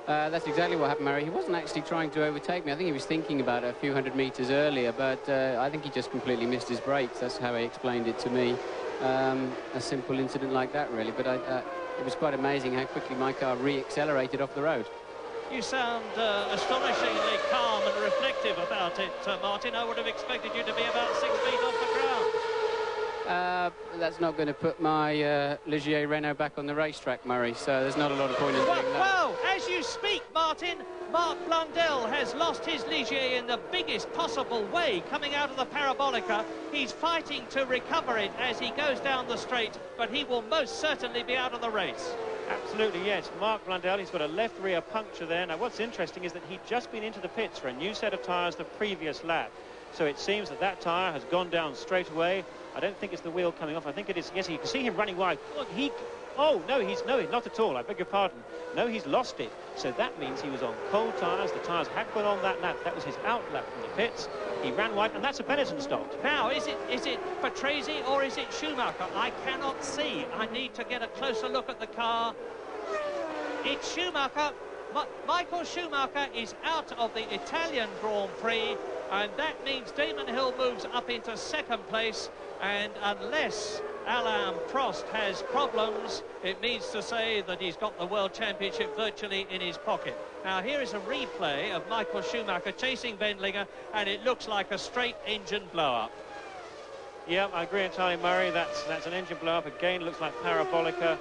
That's exactly what happened, Murray. He wasn't actually trying to overtake me. I think he was thinking about it a few hundred metres earlier, but I think he just completely missed his brakes. That's how he explained it to me. A simple incident like that, really. But it was quite amazing how quickly my car re-accelerated off the road. You sound astonishingly calm and reflective about it, Martin. I would have expected you to be about 6 feet off the ground. That's not going to put my Ligier Renault back on the racetrack, Murray, so there's not a lot of point in doing that. Well, as you speak, Martin, Marc Blundell has lost his Ligier in the biggest possible way coming out of the Parabolica. He's fighting to recover it as he goes down the straight, but he will most certainly be out of the race. Absolutely, yes. Marc Blundell, he's got a left rear puncture there. Now, what's interesting is that he'd just been into the pits for a new set of tyres the previous lap. So it seems that tyre has gone down straight away. I don't think it's the wheel coming off. I think it is. Yes, you can see him running wide. Look, oh, no, not at all. I beg your pardon. No, he's lost it. So that means he was on cold tyres. The tyres had gone on that lap. That was his out lap from the pits. He ran wide, and that's a Benetton stop. Now, is it Patrese or is it Schumacher? I cannot see. I need to get a closer look at the car. It's Schumacher. Michael Schumacher is out of the Italian Grand Prix, and that means Damon Hill moves up into 2nd place, and unless Alain Prost has problems, it means to say that he's got the World Championship virtually in his pocket. Now, here is a replay of Michael Schumacher chasing Wendlinger, and it looks like a straight engine blow-up. Yeah, I agree entirely, Murray. That's an engine blow-up. Again, looks like Parabolica.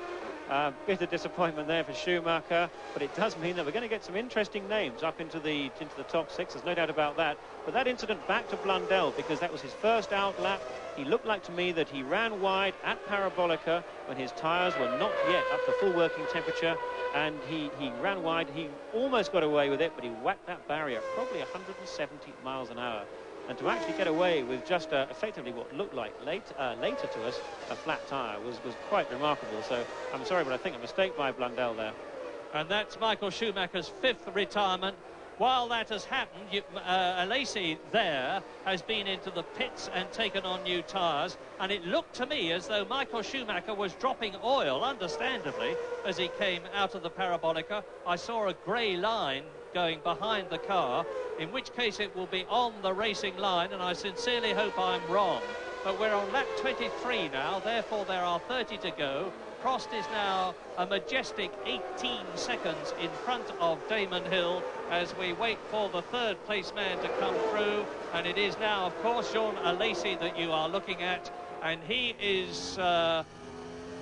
Bit of disappointment there for Schumacher, but it does mean that we're going to get some interesting names up into the top 6. There's no doubt about that. But that incident back to Blundell, because that was his first out lap. He looked like to me that he ran wide at Parabolica when his tyres were not yet up to full working temperature, and he ran wide. He almost got away with it, but he whacked that barrier probably 170 miles an hour. And to actually get away with just effectively what looked like later to us a flat tyre was quite remarkable. So I'm sorry, but I think a mistake by Blundell there. And that's Michael Schumacher's 5th retirement. While that has happened, Alesi there has been into the pits and taken on new tyres, and it looked to me as though Michael Schumacher was dropping oil, understandably, as he came out of the Parabolica. I saw a grey line going behind the car, in which case it will be on the racing line, and I sincerely hope I'm wrong. But we're on lap 23 now, therefore there are 30 to go. Prost is now a majestic 18 seconds in front of Damon Hill as we wait for the 3rd place man to come through, and it is now, of course, Jean Alesi that you are looking at, and he is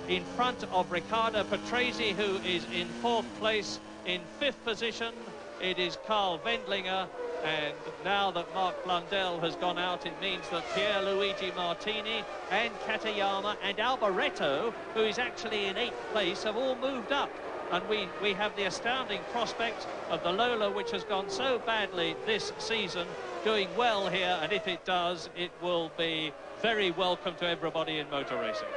in front of Riccardo Patrese, who is in 4th place. In 5th position it is Carl Wendlinger, and now that Mark Blundell has gone out, it means that Pierluigi Martini and Katayama and Alboreto, who is actually in 8th place, have all moved up. And we have the astounding prospect of the Lola, which has gone so badly this season, doing well here, and if it does, it will be very welcome to everybody in motor racing.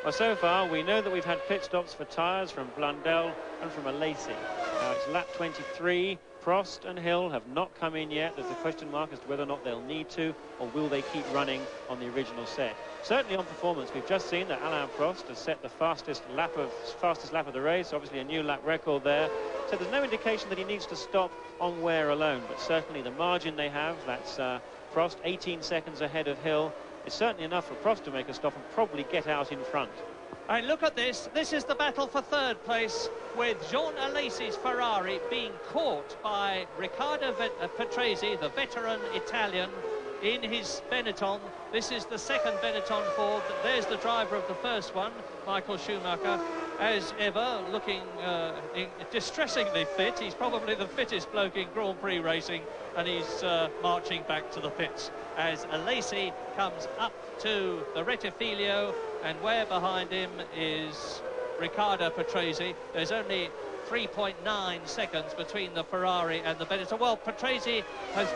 Well, so far we know that we've had pit stops for tyres from Blundell and from Alesi. Now it's lap 23. Prost and Hill have not come in yet. There's a question mark as to whether or not they'll need to, or will they keep running on the original set. Certainly on performance, we've just seen that Alain Prost has set the fastest lap of the race, obviously a new lap record there. So there's no indication that he needs to stop on wear alone, but certainly the margin they have, that's Prost 18 seconds ahead of Hill. It's certainly enough for Prost to make a stop and probably get out in front. And look at this. This is the battle for 3rd place, with Jean Alesi's Ferrari being caught by Riccardo Patrese, the veteran Italian, in his Benetton. This is the 2nd Benetton Ford. There's the driver of the first one, Michael Schumacher, as ever, looking distressingly fit. He's probably the fittest bloke in Grand Prix racing, and he's marching back to the pits as Alesi comes up to the Rettifilio, and where behind him is Riccardo Patrese. There's only 3.9 seconds between the Ferrari and the Benetton. Well, Patrese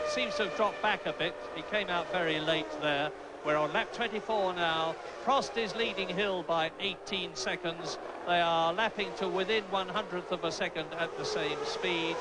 seems to have dropped back a bit. He came out very late there. We're on lap 24 now. Prost is leading Hill by 18 seconds. They are lapping to within 100th of a second at the same speed.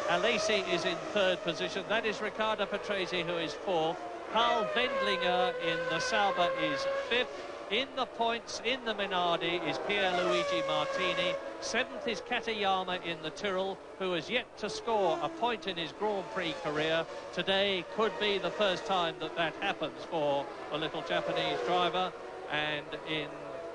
Alesi is in 3rd position. That is Riccardo Patrese, who is 4th. Carl Wendlinger in the Sauber is 5th. In the points, in the Minardi, is Pierluigi Martini. 7th is Katayama in the Tyrrell, who has yet to score a point in his Grand Prix career. Today could be the first time that that happens for a little Japanese driver. And in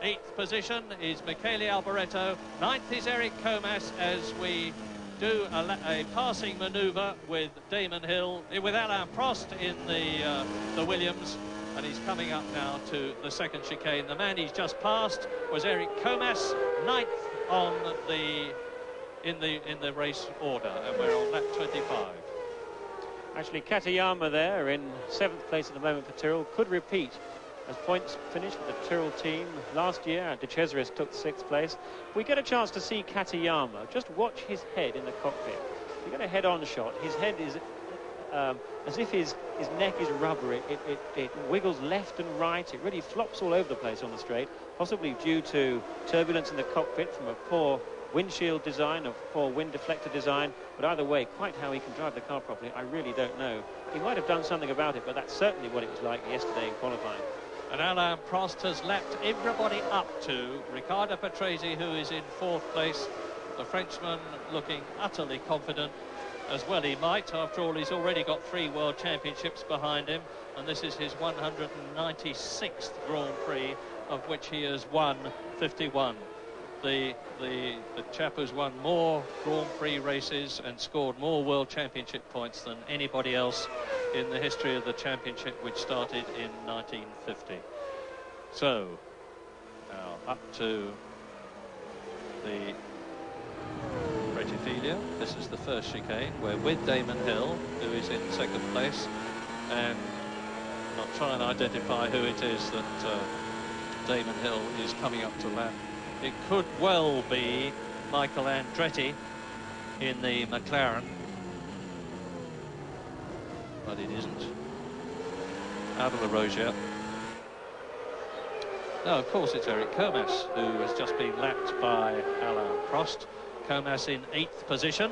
8th position is Michele Alboreto. 9th is Eric Comas, as we do a passing manoeuvre with Damon Hill, with Alain Prost in the Williams. And he's coming up now to the 2nd chicane. The man he's just passed was Eric Comas, 9th on in the race order, and we're on lap 25. Actually, Katayama there in 7th place at the moment for Tyrrell could repeat as points finished for the Tyrrell team last year. De Cesaris took 6th place. We get a chance to see Katayama. Just watch his head in the cockpit. You get a head-on shot. His head is as if his neck is rubber. It wiggles left and right. It really flops all over the place on the straight, possibly due to turbulence in the cockpit from a poor windshield design, a poor wind deflector design. But either way, quite how he can drive the car properly, I really don't know. He might have done something about it, but that's certainly what it was like yesterday in qualifying. And Alain Prost has lapped everybody up to Riccardo Patrese, who is in 4th place. The Frenchman looking utterly confident, as well he might. After all, he's already got 3 World Championships behind him, and this is his 196th Grand Prix, of which he has won 51. The chap who's won more Grand Prix races and scored more World Championship points than anybody else in the history of the championship, which started in 1950. So now up to the Retifilio. This is the first chicane. We're with Damon Hill, who is in second place, and I'll try and identify who it is that Damon Hill is coming up to lap. It could well be Michael Andretti in the McLaren, but it isn't. Out of the road yet. No, of course it's Eric Comas, who has just been lapped by Alain Prost. Comas in 8th position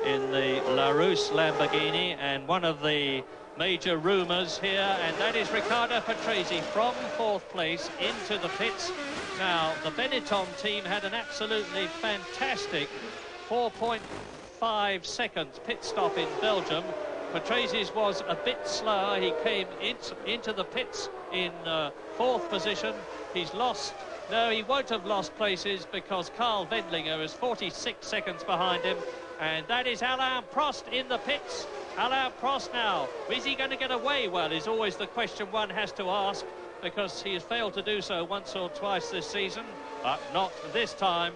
in the Larousse Lamborghini, and one of the major rumours here, and that is Riccardo Patrese from 4th place into the pits. Now, the Benetton team had an absolutely fantastic 4.5 seconds pit stop in Belgium. Patrese was a bit slower. He came into the pits in 4th position. He's lost. No, he won't have lost places because Carl Wendlinger is 46 seconds behind him. And that is Alain Prost in the pits. Alain Prost now. Is he going to get away? Well, is always the question one has to ask, because he has failed to do so once or twice this season, but not this time.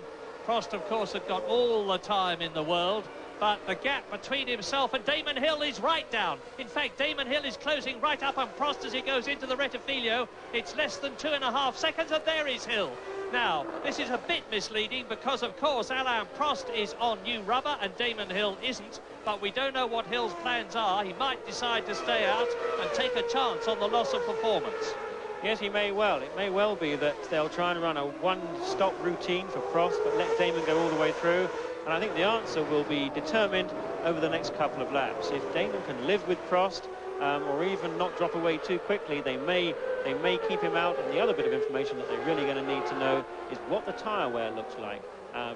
Prost, of course, had got all the time in the world, but the gap between himself and Damon Hill is right down. In fact, Damon Hill is closing right up on Prost as he goes into the Retifilio. It's less than 2.5 seconds, and there is Hill. Now, this is a bit misleading because, of course, Alain Prost is on new rubber and Damon Hill isn't, but we don't know what Hill's plans are. He might decide to stay out and take a chance on the loss of performance. Yes, he may well. It may well be that they'll try and run a one-stop routine for Prost, but let Damon go all the way through. And I think the answer will be determined over the next couple of laps. If Damon can live with Prost, or even not drop away too quickly, they may keep him out. And the other bit of information that they're really going to need to know is what the tyre wear looks like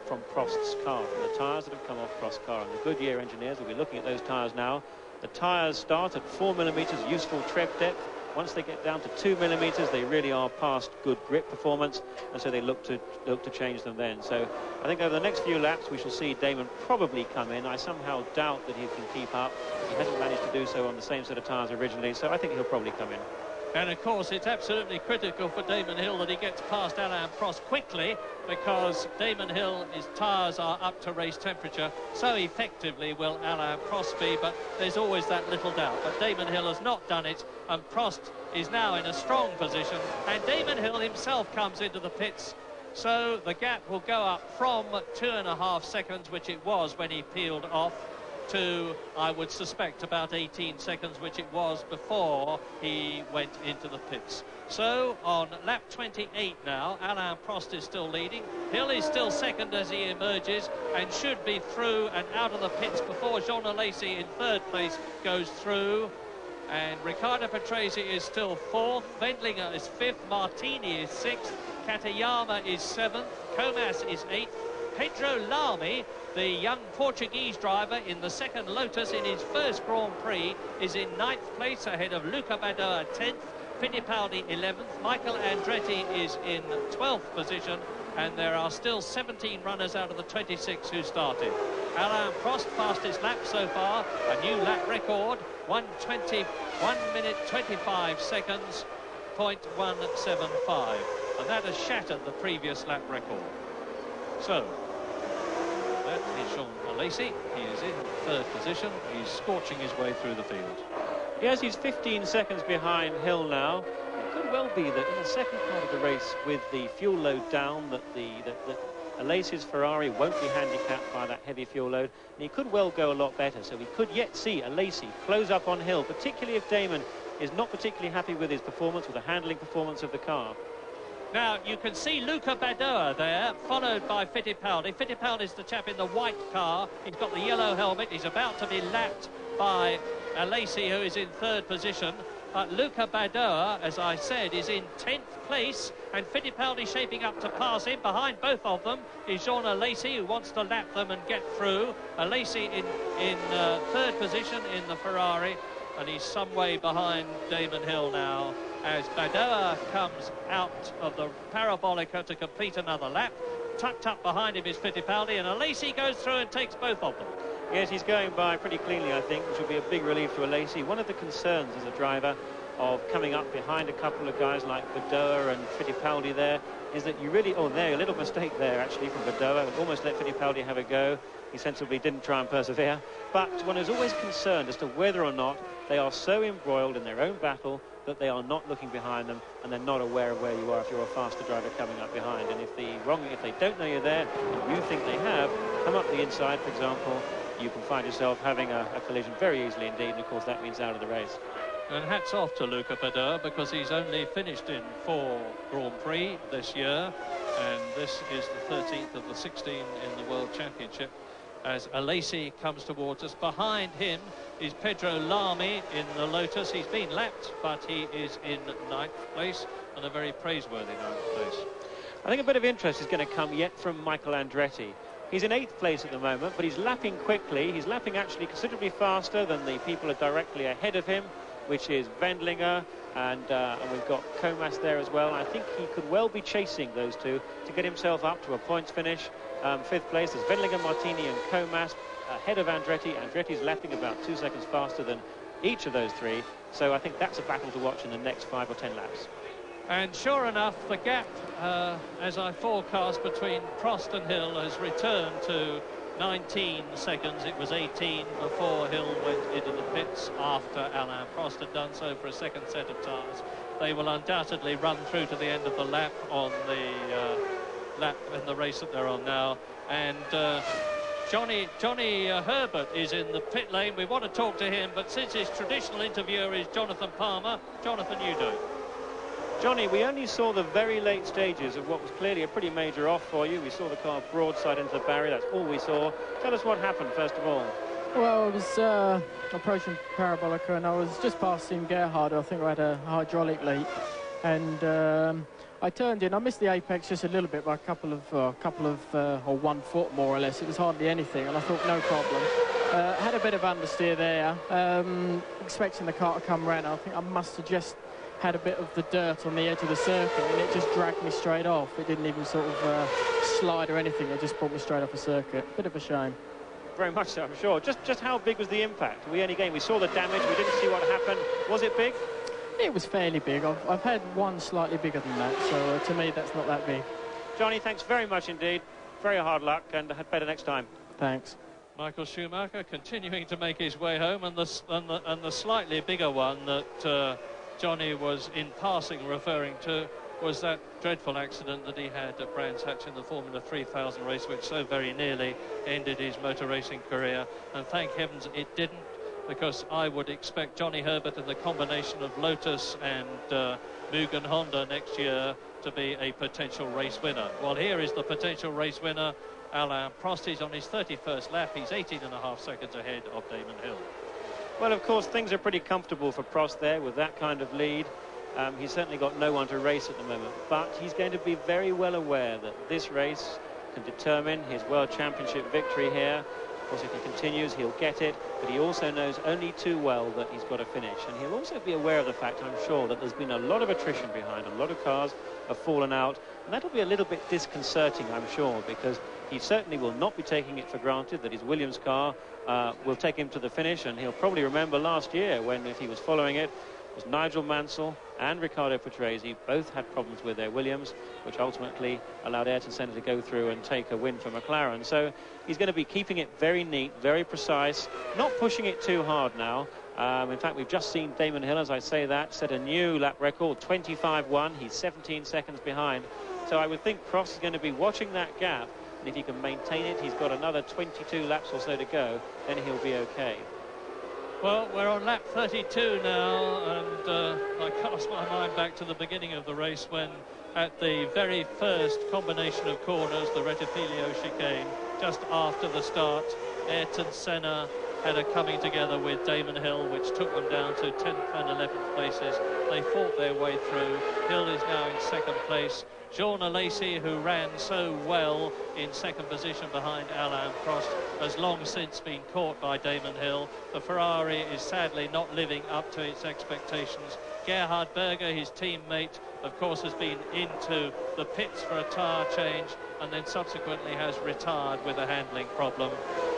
from Prost's car, from the tyres that have come off Prost's car. And the Goodyear engineers will be looking at those tyres now. The tyres start at 4 millimetres useful tread depth. Once they get down to 2 millimetres, they really are past good grip performance, and so they look to change them then. So I think over the next few laps we shall see Damon probably come in. I somehow doubt that he can keep up. He hasn't managed to do so on the same set of tyres originally, so I think he'll probably come in. And of course it's absolutely critical for Damon Hill that he gets past Alain Prost quickly, because Damon Hill's tyres are up to race temperature. So effectively will Alain Prost be, but there's always that little doubt. But Damon Hill has not done it, and Prost is now in a strong position, and Damon Hill himself comes into the pits. So the gap will go up from 2.5 seconds, which it was when he peeled off, to, I would suspect, about 18 seconds, which it was before he went into the pits. So on lap 28 now, Alain Prost is still leading. Hill is still second as he emerges and should be through and out of the pits before Jean Alesi in 3rd place goes through. And Riccardo Patrese is still 4th, Wendlinger is 5th, Martini is 6th, Katayama is 7th, Comas is 8th, Pedro Lamy, the young Portuguese driver in the 2nd Lotus in his first Grand Prix, is in 9th place ahead of Luca Badoer 10th, Fittipaldi 11th, Michael Andretti is in 12th position, and there are still 17 runners out of the 26 who started. Alain Prost passed his lap so far, a new lap record, 1 minute 25 seconds, 0.175, and that has shattered the previous lap record. So that is Jean Alesi. He is in 3rd position. He's scorching his way through the field. Yes, he's 15 seconds behind Hill now. It could well be that in the second part of the race, with the fuel load down, that Alesi's Ferrari won't be handicapped by that heavy fuel load, and he could well go a lot better. So we could yet see Alesi close up on Hill, particularly if Damon is not particularly happy with his performance, with the handling performance of the car. Now, you can see Luca Badoer there, followed by Fittipaldi. Fittipaldi's the chap in the white car. He's got the yellow helmet. He's about to be lapped by Alesi, who is in 3rd position. But Luca Badoer, as I said, is in 10th place, and Fittipaldi shaping up to pass him. Behind both of them is Jean Alesi, who wants to lap them and get through. Alesi in 3rd position in the Ferrari, and he's some way behind Damon Hill now, as Badoer comes out of the Parabolica to complete another lap. Tucked up behind him is Fittipaldi, and Alesi goes through and takes both of them. Yes, he's going by pretty cleanly, I think, which will be a big relief to Alesi. One of the concerns as a driver of coming up behind a couple of guys like Badoa and Fittipaldi there is that you really, there, a little mistake there actually from Badoa, almost let Fittipaldi have a go. He sensibly didn't try and persevere, but one is always concerned as to whether or not they are so embroiled in their own battle that they are not looking behind them and they're not aware of where you are if you're a faster driver coming up behind. And if they don't know you're there and you think they have come up the inside, for example, you can find yourself having a collision very easily indeed, and of course that means out of the race. And hats off to Luca Badoa, because he's only finished in 4 Grand Prix this year, and this is the 13th of the 16 in the World Championship. As Alesi comes towards us, behind him is Pedro Lamy in the Lotus. He's been lapped, but he is in 9th place, and a very praiseworthy 9th place. I think a bit of interest is going to come yet from Michael Andretti. He's in 8th place at the moment, but he's lapping quickly. He's lapping actually considerably faster than the people are directly ahead of him, which is Wendlinger, and we've got Comas there as well. I think he could well be chasing those two to get himself up to a points finish. 5th place, there's Wendlinger, Martini and Comas ahead of Andretti. Andretti's lapping about 2 seconds faster than each of those three, so I think that's a battle to watch in the next 5 or 10 laps. And sure enough, the gap, as I forecast, between Prost and Hill has returned to 19 seconds. It was 18 before Hill went into the pits after Alain Prost had done so for a second set of tyres. They will undoubtedly run through to the end of the lap on the lap in the race that they're on now. And Johnny Herbert is in the pit lane. We want to talk to him, but since his traditional interviewer is Jonathan Palmer, Jonathan, you do. Johnny, we only saw the very late stages of what was clearly a pretty major off for you. We saw the car broadside into the barrier. That's all we saw. Tell us what happened, first of all. Well, I was approaching Parabolica, and I was just passing Gerhard. I think I had a hydraulic leak, and I turned in. I missed the apex just a little bit by or 1 foot more or less. It was hardly anything, and I thought no problem. Had a bit of understeer there, expecting the car to come round. I think I must have just had a bit of the dirt on the edge of the circuit, and it just dragged me straight off. It didn't even sort of slide or anything. It just brought me straight off the circuit. Bit of a shame. Very much so, I'm sure. Just how big was the impact? We saw the damage. We didn't see what happened. Was it big? It was fairly big. I've had one slightly bigger than that, so to me that's not that big. Johnny, thanks very much indeed. Very hard luck, and better next time. Thanks. Michael Schumacher continuing to make his way home, and the slightly bigger one that Johnny was in passing referring to was that dreadful accident that he had at Brands Hatch in the Formula 3000 race, which so very nearly ended his motor racing career. And thank heavens it didn't, because I would expect Johnny Herbert in the combination of Lotus and Mugen Honda next year to be a potential race winner. Well, here is the potential race winner, Alain Prost. He's on his 31st lap. He's 18.5 seconds ahead of Damon Hill. Well, of course, things are pretty comfortable for Prost there with that kind of lead. He's certainly got no one to race at the moment, but he's going to be very well aware that this race can determine his World Championship victory here. Of course, if he continues, he'll get it, but he also knows only too well that he's got to finish. And he'll also be aware of the fact, I'm sure, that there's been a lot of attrition behind. A lot of cars have fallen out, and that'll be a little bit disconcerting, I'm sure, because he certainly will not be taking it for granted that his Williams car will take him to the finish. And he'll probably remember last year when, if he was following it, was Nigel Mansell and Riccardo Patrese both had problems with their Williams, which ultimately allowed Ayrton Senna to go through and take a win for McLaren. So he's going to be keeping it very neat, very precise, not pushing it too hard now. In fact, we've just seen Damon Hill, as I say that, set a new lap record, 25.1. He's 17 seconds behind. So I would think Prost is going to be watching that gap, and if he can maintain it, he's got another 22 laps or so to go, then he'll be okay. Well, we're on lap 32 now, and I cast my mind back to the beginning of the race when, at the very first combination of corners, the Rettifilio chicane, just after the start, Ayrton Senna had a coming together with Damon Hill, which took them down to 10th and 11th places. They fought their way through. Hill is now in 2nd place. Jean Alesi, who ran so well in 2nd position behind Alain Prost, has long since been caught by Damon Hill. The Ferrari is sadly not living up to its expectations. Gerhard Berger, his teammate, of course, has been into the pits for a tyre change and then subsequently has retired with a handling problem.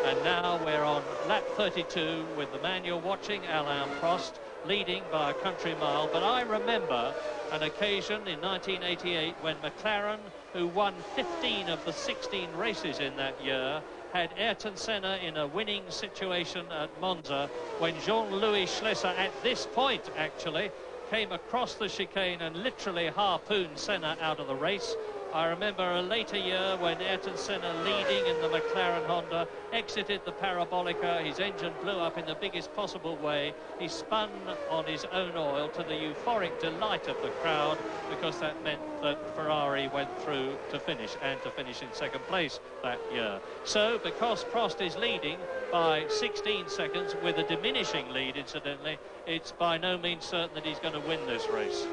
And now we're on lap 32 with the man you're watching, Alain Prost, leading by a country mile. But I remember an occasion in 1988 when McLaren, who won 15 of the 16 races in that year, had Ayrton Senna in a winning situation at Monza, when Jean-Louis Schlesser, at this point actually, came across the chicane and literally harpooned Senna out of the race. I remember a later year when Ayrton Senna, leading in the McLaren Honda, exited the Parabolica. His engine blew up in the biggest possible way. He spun on his own oil, to the euphoric delight of the crowd, because that meant that Ferrari went through to finish, and to finish in second place that year. So, because Prost is leading by 16 seconds, with a diminishing lead incidentally, it's by no means certain that he's going to win this race.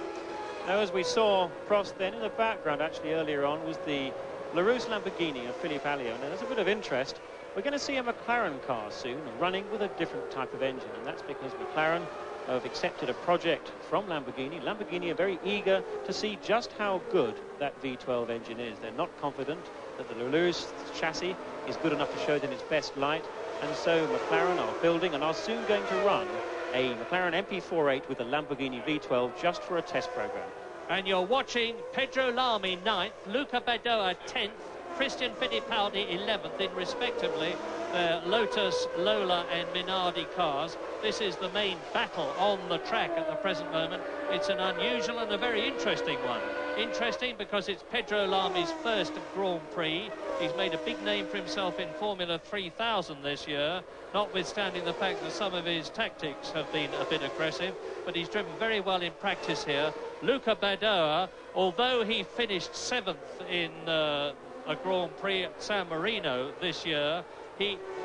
Now, as we saw, Prost then in the background actually earlier on was the Larousse Lamborghini of Philippe Alliot. Now, there's a bit of interest. We're going to see a McLaren car soon running with a different type of engine, and that's because McLaren have accepted a project from Lamborghini. Lamborghini are very eager to see just how good that V12 engine is. They're not confident that the Larousse chassis is good enough to show it in its best light, and so McLaren are building and are soon going to run a McLaren MP48 with a Lamborghini V12 just for a test program. And you're watching Pedro Lamy 9th, Luca Badoa 10th, Christian Fittipaldi 11th in respectively the Lotus, Lola and Minardi cars. This is the main battle on the track at the present moment. It's an unusual and a very interesting one. Interesting because it's Pedro Lamy's first Grand Prix. He's made a big name for himself in Formula 3000 this year, notwithstanding the fact that some of his tactics have been a bit aggressive, but he's driven very well in practice here. Luca Badoa, although he finished 7th in a Grand Prix at San Marino this year,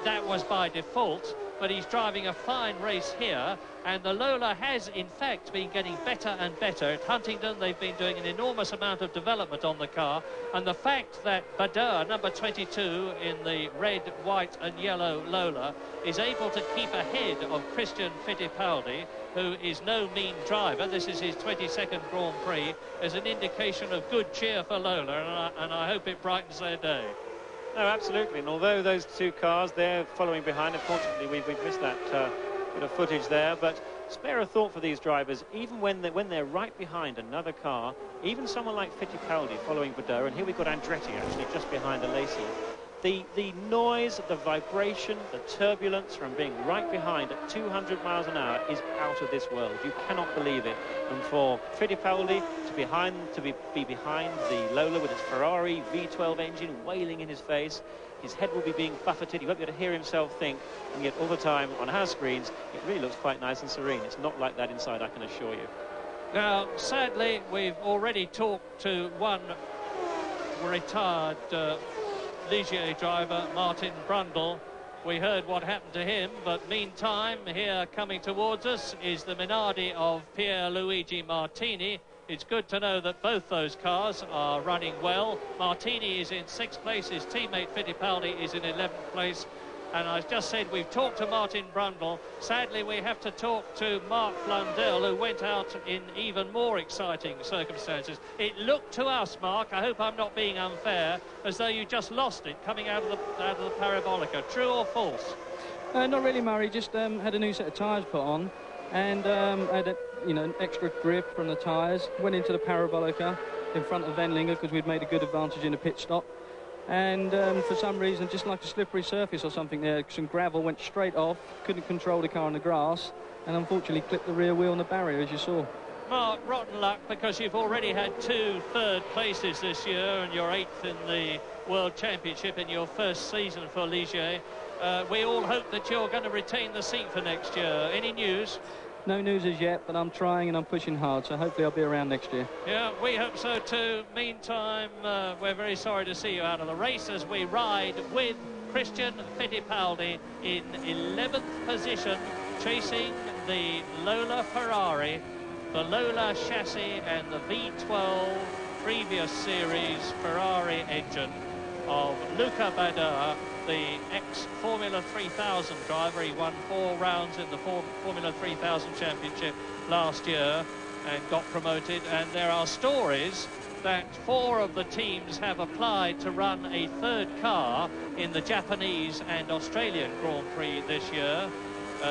that was by default, but he's driving a fine race here, and the Lola has in fact been getting better and better. At Huntingdon they've been doing an enormous amount of development on the car, and the fact that Badoa, number 22 in the red, white and yellow Lola, is able to keep ahead of Christian Fittipaldi, who is no mean driver, this is his 22nd Grand Prix, is an indication of good cheer for Lola, and I hope it brightens their day. No, absolutely. And although those two cars, they're following behind, unfortunately we've missed that bit of footage there, but spare a thought for these drivers, even when they're right behind another car, even someone like Fittipaldi following Badoa, and here we've got Andretti actually just behind Alesi. The noise, the vibration, the turbulence from being right behind at 200 miles an hour is out of this world. You cannot believe it. And for Fittipaldi to be behind the Lola with its Ferrari V12 engine wailing in his face, his head will be being buffeted. He won't be able to hear himself think, and yet all the time on our screens, it really looks quite nice and serene. It's not like that inside, I can assure you. Now, sadly, we've already talked to one retired Ligier driver, Martin Brundle. We heard what happened to him, but meantime, here coming towards us is the Minardi of Pierluigi Martini. It's good to know that both those cars are running well. Martini is in 6th place, his teammate Fittipaldi is in 11th place. And I just said we've talked to Martin Brundle. Sadly, we have to talk to Mark Blundell, who went out in even more exciting circumstances. It looked to us, Mark, I hope I'm not being unfair, as though you just lost it coming out of the Parabolica. True or false? Not really, Murray. Just had a new set of tyres put on, and had an extra grip from the tyres. Went into the Parabolica in front of Wendlinger because we'd made a good advantage in the pit stop. And for some reason, just like a slippery surface or something there, some gravel went straight off, couldn't control the car on the grass, and unfortunately clipped the rear wheel on the barrier, as you saw. Mark, rotten luck, because you've already had 2 third places this year, and you're 8th in the World Championship in your first season for Ligier. We all hope that you're going to retain the seat for next year. Any news? No news as yet, but I'm trying and I'm pushing hard, so hopefully I'll be around next year. Yeah, we hope so too. Meantime, we're very sorry to see you out of the race as we ride with Christian Fittipaldi in 11th position, chasing the Lola Ferrari, the Lola chassis and the V12 previous series Ferrari engine of Luca Badoa, the ex-Formula 3000 driver. He won 4 rounds in the Formula 3000 Championship last year and got promoted. And there are stories that 4 of the teams have applied to run a 3rd car in the Japanese and Australian Grand Prix this year.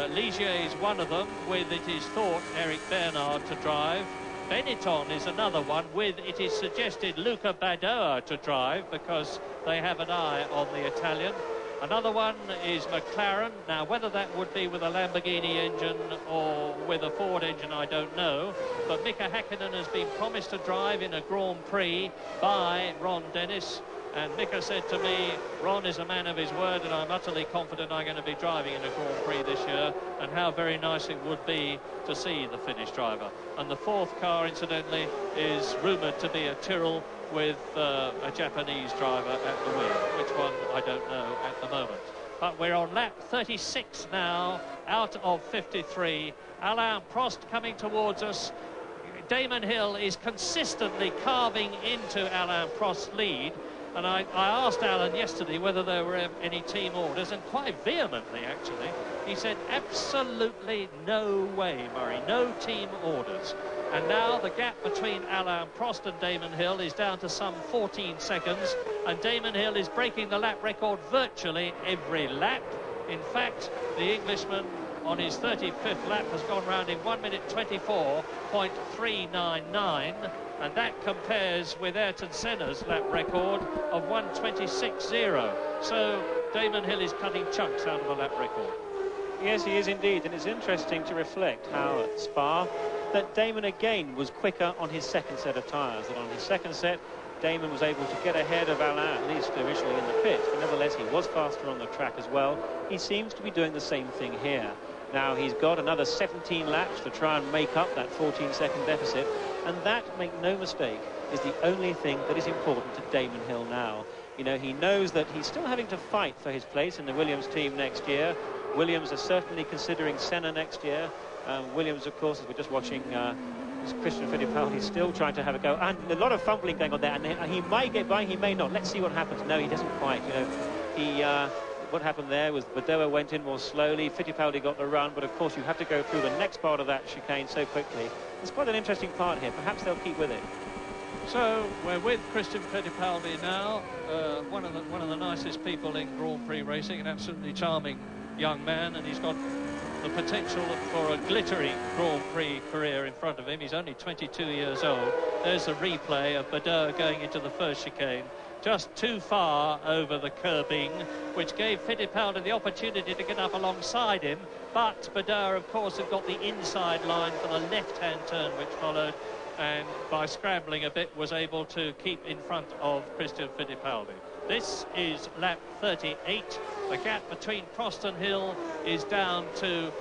Ligier is one of them, with, it is thought, Eric Bernard to drive. Benetton is another one, with, it is suggested, Luca Badoer to drive, because they have an eye on the Italian. Another one is McLaren. Now, whether that would be with a Lamborghini engine or with a Ford engine, I don't know. But Mika Häkkinen has been promised to drive in a Grand Prix by Ron Dennis. And Mika said to me, Ron is a man of his word, and I'm utterly confident I'm going to be driving in a Grand Prix this year. And how very nice it would be to see the Finnish driver. And the fourth car, incidentally, is rumoured to be a Tyrrell with a Japanese driver at the wheel. Which one, I don't know at the moment. But we're on lap 36 now, out of 53. Alain Prost coming towards us. Damon Hill is consistently carving into Alain Prost's lead. And I asked Alan yesterday whether there were any team orders, and quite vehemently, actually. He said, absolutely no way, Murray, no team orders. And now the gap between Alain Prost and Damon Hill is down to some 14 seconds, and Damon Hill is breaking the lap record virtually every lap. In fact, the Englishman on his 35th lap has gone round in 1 minute 24.399, and that compares with Ayrton Senna's lap record of 1:26.0. So Damon Hill is cutting chunks out of the lap record. Yes, he is indeed, and it's interesting to reflect how at Spa that Damon again was quicker on his second set of tyres. That on his second set, Damon was able to get ahead of Alain, at least initially in the pits, but nevertheless he was faster on the track as well. He seems to be doing the same thing here. Now he's got another 17 laps to try and make up that 14-second deficit, and that, make no mistake, is the only thing that is important to Damon Hill now. You know, he knows that he's still having to fight for his place in the Williams team next year. Williams are certainly considering Senna next year. Williams, of course, as we're just watching, Christian Fittipaldi still trying to have a go, and a lot of fumbling going on there, and he might get by, he may not. Let's see what happens. No, he doesn't quite. You know, what happened there was Badoer went in more slowly, Fittipaldi got the run, but of course you have to go through the next part of that chicane so quickly. It's quite an interesting part here. Perhaps they'll keep with it. So we're with Christian Fittipaldi now, one of the nicest people in Grand Prix racing, an absolutely charming young man, and he's got the potential for a glittering Grand Prix career in front of him. He's only 22 years old. There's the replay of Badoer going into the first chicane, just too far over the curbing, which gave Fittipaldi the opportunity to get up alongside him. But Badoer, of course, had got the inside line for the left-hand turn which followed, and by scrambling a bit was able to keep in front of Christian Fittipaldi. This is lap 38. The gap between Prost and Hill is down to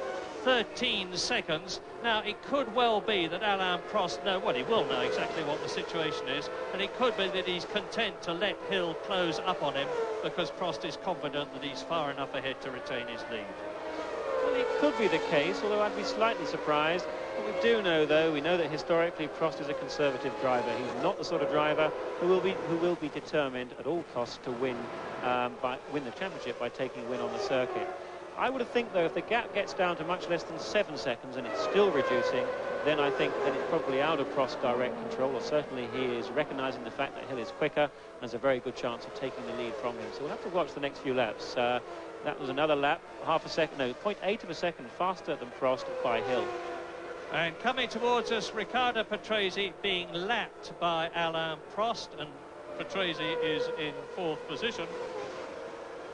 13 seconds. Now, it could well be that Alain Prost he will know exactly what the situation is, and it could be that he's content to let Hill close up on him because Prost is confident that he's far enough ahead to retain his lead. Well, it could be the case, although I'd be slightly surprised. What we do know, though, we know that historically Prost is a conservative driver. He's not the sort of driver who will be determined at all costs to win the championship by taking a win on the circuit. I would think, though, if the gap gets down to much less than 7 seconds and it's still reducing, then I think that it's probably out of Prost's direct control, or certainly he is recognising the fact that Hill is quicker and has a very good chance of taking the lead from him. So we'll have to watch the next few laps. That was another lap, 0.8 of a second faster than Prost by Hill. And coming towards us, Riccardo Patrese being lapped by Alain Prost, and Patrese is in 4th position.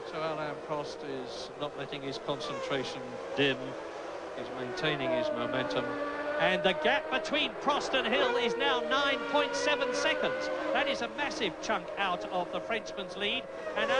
So Alain Prost is not letting his concentration dim. He's maintaining his momentum. And the gap between Prost and Hill is now 9.7 seconds. That is a massive chunk out of the Frenchman's lead. And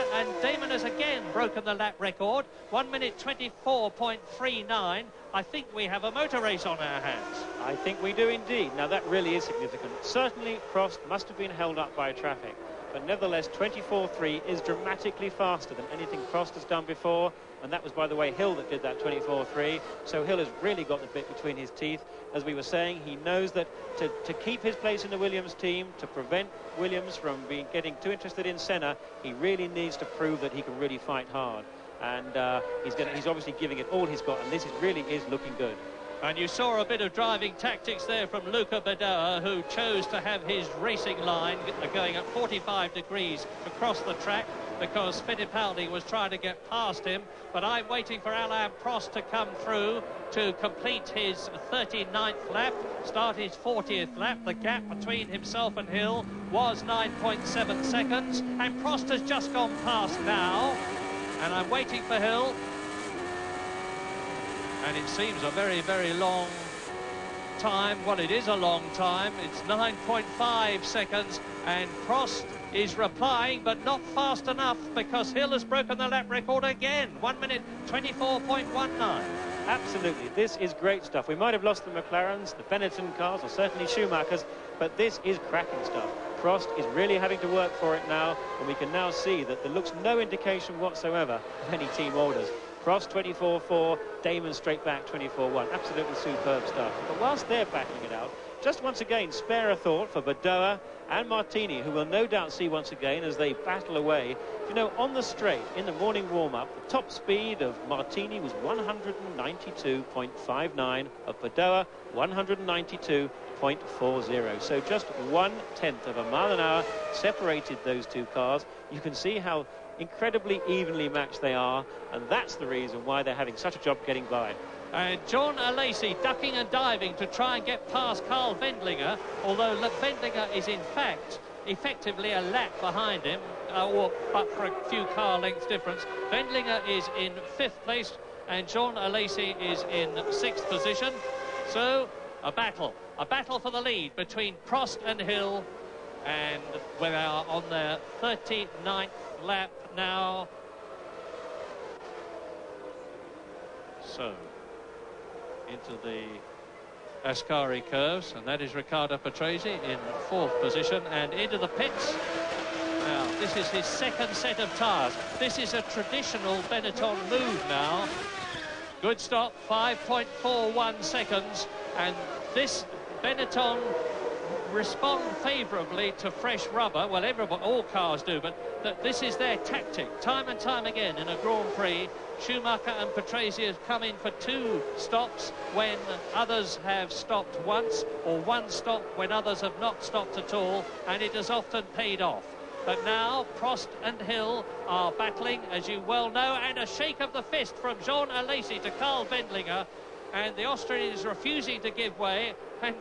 Damon has again broken the lap record, 1 minute 24.39. I think we have a motor race on our hands. I think we do indeed. Now, that really is significant. Certainly, Prost must have been held up by traffic. But nevertheless, 24.3 is dramatically faster than anything Prost has done before. And that was, by the way, Hill that did that 24.3. So Hill has really got the bit between his teeth. As we were saying, he knows that to keep his place in the Williams team, to prevent Williams from getting too interested in Senna, he really needs to prove that he can really fight hard. And he's obviously giving it all he's got, and this really is looking good. And you saw a bit of driving tactics there from Luca Badoer, who chose to have his racing line going at 45 degrees across the track. because Fittipaldi was trying to get past him. But I'm waiting for Alain Prost to come through to complete his 39th lap, start his 40th lap. The gap between himself and Hill was 9.7 seconds, and Prost has just gone past now, and I'm waiting for Hill. And it seems a very, very long time. Well, it is a long time. It's 9.5 seconds, and Prost is replying, but not fast enough, because Hill has broken the lap record again. 1 minute 24.19. Absolutely, this is great stuff. We might have lost the McLarens, the Benetton cars, or certainly Schumacher's, but this is cracking stuff. Prost is really having to work for it now, and we can now see that there looks no indication whatsoever of any team orders. Prost 24.4, Damon straight back 24.1. Absolutely superb stuff. But whilst they're battling it out, just once again, spare a thought for Badoa and Martini, who will no doubt see once again as they battle away. You know, on the straight, in the morning warm-up, the top speed of Martini was 192.59, of Badoa 192.40. So just 1/10 of a mile an hour separated those two cars. You can see how incredibly evenly matched they are, and that's the reason why they're having such a job getting by. And John Alesi ducking and diving to try and get past Carl Wendlinger, although Wendlinger is in fact effectively a lap behind him, but for a few car lengths difference. Wendlinger is in 5th place and John Alesi is in 6th position. So a battle for the lead between Prost and Hill, and we are on their 39th lap now. So into the Ascari curves, and that is Riccardo Patrese in 4th position, and into the pits. Now, this is his 2nd set of tyres. This is a traditional Benetton move now. Good stop, 5.41 seconds, and this Benetton respond favourably to fresh rubber. Well, all cars do, but this is their tactic. Time and time again in a Grand Prix, Schumacher and Patrese have come in for 2 stops when others have stopped once, or 1 stop when others have not stopped at all, and it has often paid off. But now Prost and Hill are battling, as you well know, and a shake of the fist from Jean Alesi to Carl Wendlinger, and the Austrian is refusing to give way. And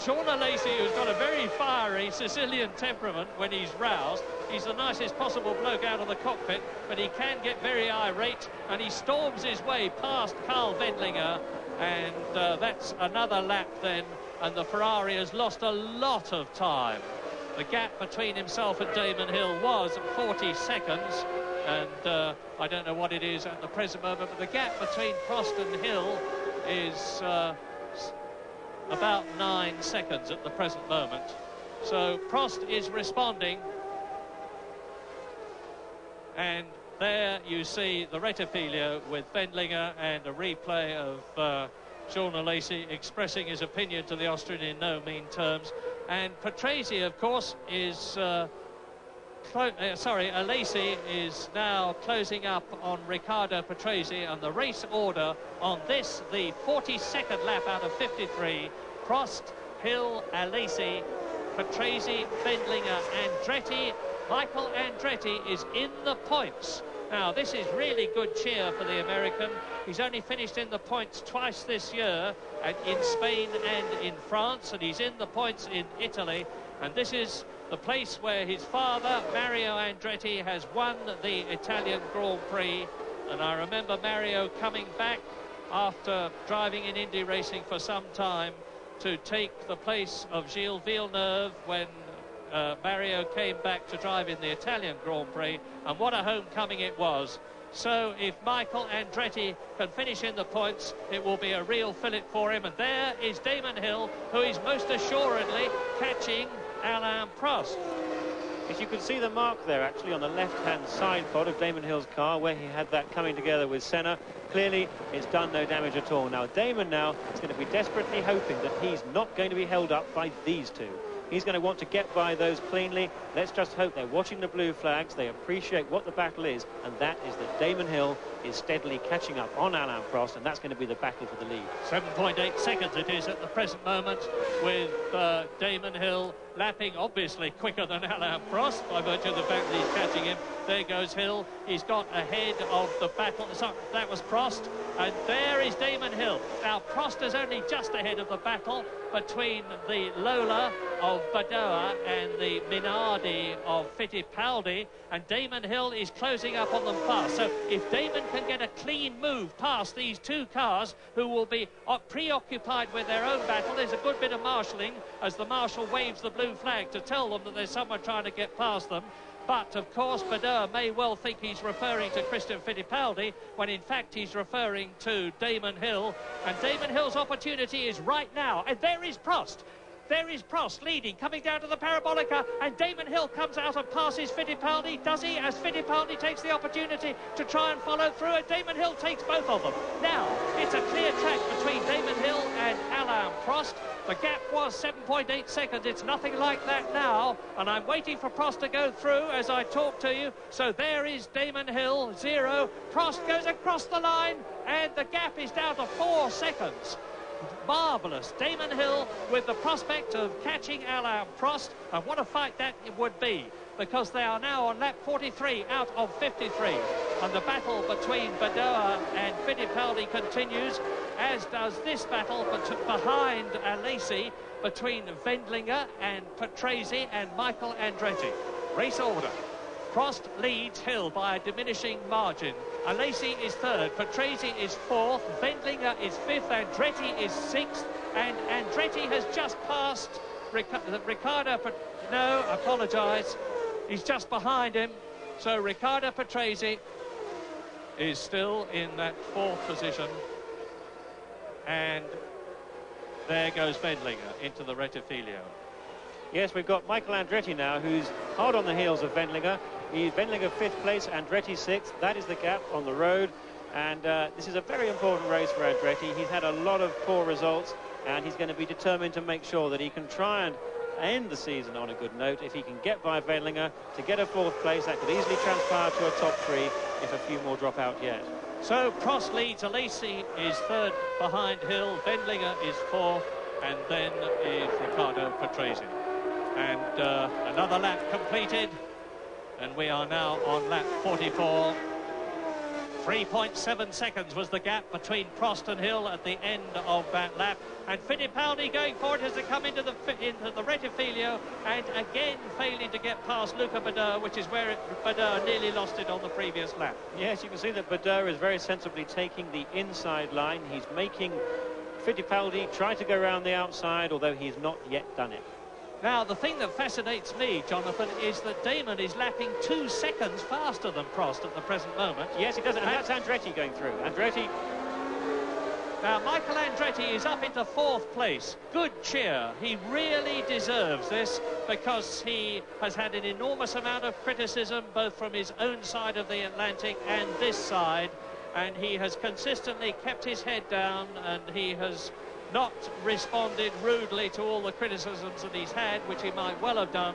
Jean Alesi, who's got a very fiery Sicilian temperament when he's roused, he's the nicest possible bloke out of the cockpit, but he can get very irate, and he storms his way past Carl Wendlinger, and that's another lap then, and the Ferrari has lost a lot of time. The gap between himself and Damon Hill was 40 seconds, and I don't know what it is at the present moment, but the gap between Prost and Hill is about 9 seconds at the present moment. So Prost is responding, and there you see the Rettifilio with Wendlinger, and a replay of Jean Alesi expressing his opinion to the Austrian in no mean terms. And Patrese, of course, is Alesi is now closing up on Riccardo Patrese, and the race order on this, the 42nd lap out of 53, Prost, Hill, Alesi, Patrese, Wendlinger, Andretti. Michael Andretti is in the points. Now, this is really good cheer for the American. He's only finished in the points twice this year, and in Spain and in France, and he's in the points in Italy. And this is the place where his father, Mario Andretti, has won the Italian Grand Prix. And I remember Mario coming back after driving in Indy racing for some time to take the place of Gilles Villeneuve when Mario came back to drive in the Italian Grand Prix, and what a homecoming it was. So if Michael Andretti can finish in the points, it will be a real fillip for him. And there is Damon Hill, who is most assuredly catching Alain Prost. Yes, you can see the mark there actually on the left-hand side pod of Damon Hill's car, where he had that coming together with Senna. Clearly it's done no damage at all. Now Damon now is going to be desperately hoping that he's not going to be held up by these two. He's going to want to get by those cleanly. Let's just hope they're watching the blue flags, they appreciate what the battle is, and that is that Damon Hill is steadily catching up on Alain Prost, and that's going to be the battle for the lead. 7.8 seconds it is at the present moment, with Damon Hill lapping obviously quicker than Alain Prost by virtue of the fact that he's catching him. There goes Hill. He's got ahead of the battle. So that was Prost. And there is Damon Hill. Now, Prost is only just ahead of the battle between the Lola of Badoa and the Minardi of Fittipaldi, and Damon Hill is closing up on them fast. So if Damon can get a clean move past these two cars who will be preoccupied with their own battle, there's a good bit of marshalling as the marshal waves the blue flag to tell them that there's someone trying to get past them. But, of course, Badoa may well think he's referring to Christian Fittipaldi when, in fact, he's referring to Damon Hill. And Damon Hill's opportunity is right now. And there is Prost. There is Prost leading, coming down to the Parabolica, and Damon Hill comes out and passes Fittipaldi, does he? As Fittipaldi takes the opportunity to try and follow through, and Damon Hill takes both of them. Now, it's a clear track between Damon Hill and Alain Prost. The gap was 7.8 seconds. It's nothing like that now, and I'm waiting for Prost to go through as I talk to you. So there is Damon Hill, 0. Prost goes across the line, and the gap is down to 4 seconds. Marvellous. Damon Hill with the prospect of catching Alain Prost, and what a fight that would be, because they are now on lap 43 out of 53, and the battle between Badoa and Fittipaldi continues, as does this battle behind Alesi between Wendlinger and Patrese and Michael Andretti. Race order. Prost leads Hill by a diminishing margin. Alesi is 3rd, Patrese is 4th, Wendlinger is 5th, Andretti is 6th, and Andretti has just passed Riccardo. No, I apologise. He's just behind him. So Riccardo Patrese is still in that 4th position. And there goes Wendlinger into the Rettifilio. Yes, we've got Michael Andretti now, who's hard on the heels of Wendlinger. Wendlinger 5th place, Andretti 6th. That is the gap on the road. And this is a very important race for Andretti. He's had a lot of poor results, and he's going to be determined to make sure that he can try and end the season on a good note. If he can get by Wendlinger to get a 4th place, that could easily transpire to a top 3 if a few more drop out yet. So Prost leads, Alesi is 3rd behind Hill, Wendlinger is 4th, and then is Riccardo Patrese. And another lap completed, and we are now on lap 44. 3.7 seconds was the gap between Prost and Hill at the end of that lap, and Fittipaldi going forward as they come into the Rettifilio, and again failing to get past Luca Badoa, which is where Badoa nearly lost it on the previous lap. Yes, you can see that Badoa is very sensibly taking the inside line. He's making Fittipaldi try to go around the outside, although he's not yet done it. Now, the thing that fascinates me, Jonathan, is that Damon is lapping 2 seconds faster than Prost at the present moment. Yes, he does, and that's Andretti going through. Andretti. Now, Michael Andretti is up into 4th place. Good cheer. He really deserves this, because he has had an enormous amount of criticism, both from his own side of the Atlantic and this side, and he has consistently kept his head down, and he has not responded rudely to all the criticisms that he's had, which he might well have done.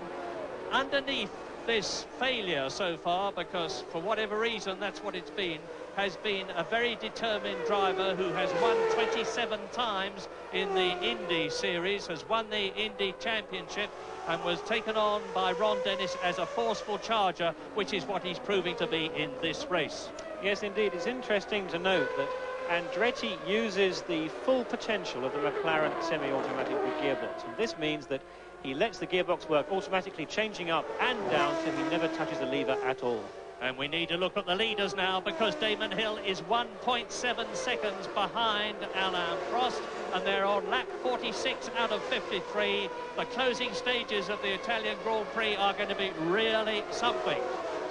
Underneath this failure so far, because for whatever reason that's what it's been, has been a very determined driver who has won 27 times in the Indy Series, has won the Indy Championship, and was taken on by Ron Dennis as a forceful charger, which is what he's proving to be in this race. Yes, indeed. It's interesting to note that Andretti uses the full potential of the McLaren semi-automatic gearbox, and this means that he lets the gearbox work automatically, changing up and down so he never touches the lever at all. And we need to look at the leaders now, because Damon Hill is 1.7 seconds behind Alain Prost, and they're on lap 46 out of 53. The closing stages of the Italian Grand Prix are going to be really something.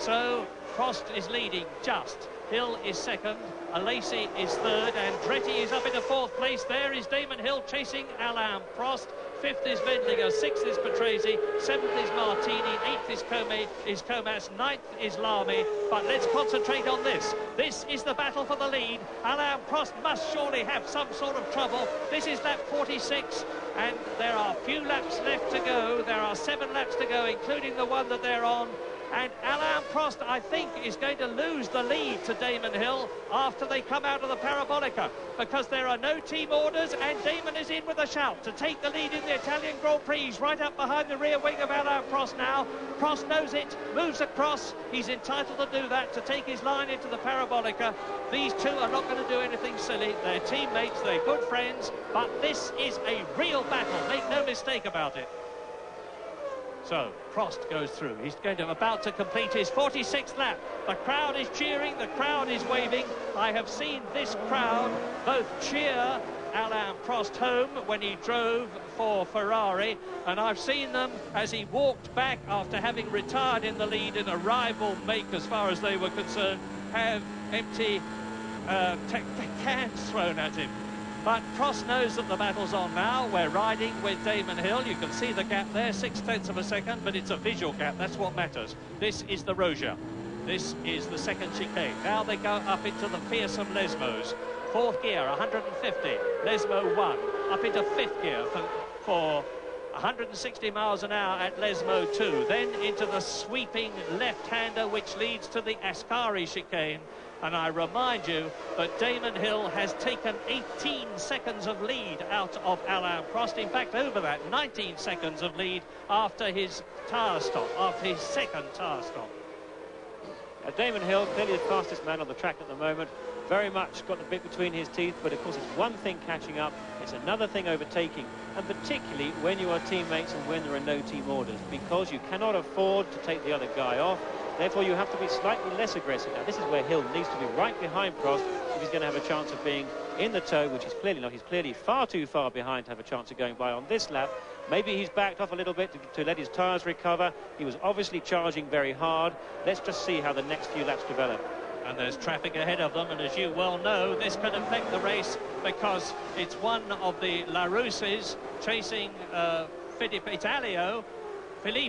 So Prost is leading just. Hill is 2nd, Alesi is 3rd, Andretti is up into 4th place. There is Damon Hill chasing Alain Prost. 5th is Wendlinger, 6th is Patrese, 7th is Martini, 8th is Comas, 9th is Lamy. But let's concentrate on this. This is the battle for the lead. Alain Prost must surely have some sort of trouble. This is lap 46, and there are few laps left to go. There are 7 laps to go, including the one that they're on. And Alain Prost, I think, is going to lose the lead to Damon Hill after they come out of the Parabolica, because there are no team orders, and Damon is in with a shout to take the lead in the Italian Grand Prix. He's right up behind the rear wing of Alain Prost now. Prost knows it, moves across. He's entitled to do that, to take his line into the Parabolica. These two are not going to do anything silly. They're teammates, they're good friends, but this is a real battle. Make no mistake about it. So, Prost goes through. He's about to complete his 46th lap. The crowd is cheering, the crowd is waving. I have seen this crowd both cheer Alain Prost home when he drove for Ferrari, and I've seen them as he walked back after having retired in the lead in a rival make, as far as they were concerned, have empty cans thrown at him. But Prost knows that the battle's on now. We're riding with Damon Hill. You can see the gap there, 0.6 of a second, but it's a visual gap. That's what matters. This is the Roja. This is the second chicane. Now they go up into the fearsome Lesmos. Fourth gear, 150. Lesmo 1. Up into fifth gear for 160 miles an hour at Lesmo 2. Then into the sweeping left-hander, which leads to the Ascari chicane. And I remind you that Damon Hill has taken 18 seconds of lead out of Alain Prost. In fact, over that, 19 seconds of lead after his tyre stop, after his second tyre stop. Damon Hill, clearly the fastest man on the track at the moment. Very much got the bit between his teeth, but of course it's one thing catching up, it's another thing overtaking, and particularly when you are teammates and when there are no team orders, because you cannot afford to take the other guy off. Therefore, you have to be slightly less aggressive. Now, this is where Hill needs to be right behind Prost if he's going to have a chance of being in the tow, which he's clearly not. He's clearly far too far behind to have a chance of going by on this lap. Maybe he's backed off a little bit to let his tyres recover. He was obviously charging very hard. Let's just see how the next few laps develop. And there's traffic ahead of them, and as you well know, this can affect the race because it's one of the Larousses chasing Philippe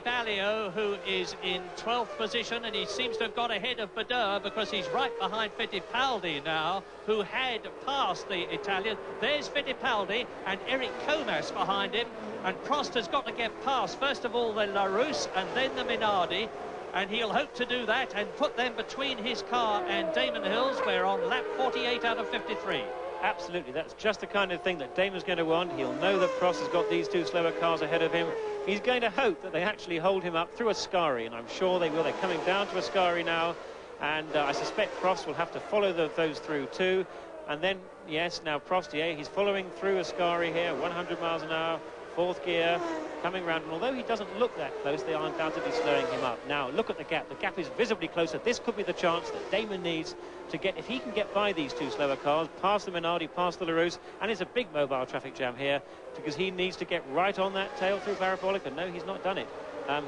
Alliot, who is in 12th position, and he seems to have got ahead of Bader because he's right behind Fittipaldi now, who had passed the Italian. There's Fittipaldi and Eric Comas behind him, and Prost has got to get past, first of all, the Larousse and then the Minardi, and he'll hope to do that and put them between his car and Damon Hill's. We're on lap 48 out of 53. Absolutely, that's just the kind of thing that Damon's going to want. He'll know that Prost has got these two slower cars ahead of him. He's going to hope that they actually hold him up through Ascari, and I'm sure they will. They're coming down to Ascari now, and I suspect Prost will have to follow those through too. And then, yes, now Prost, yeah, he's following through Ascari here, 100 miles an hour, fourth gear, coming round, and although he doesn't look that close, they are undoubtedly slowing him up. Now, look at the gap. The gap is visibly closer. This could be the chance that Damon needs to get, if he can get by these two slower cars, past the Minardi, past the Larousse, and it's a big mobile traffic jam here, because he needs to get right on that tail through Parabolica. No, he's not done it.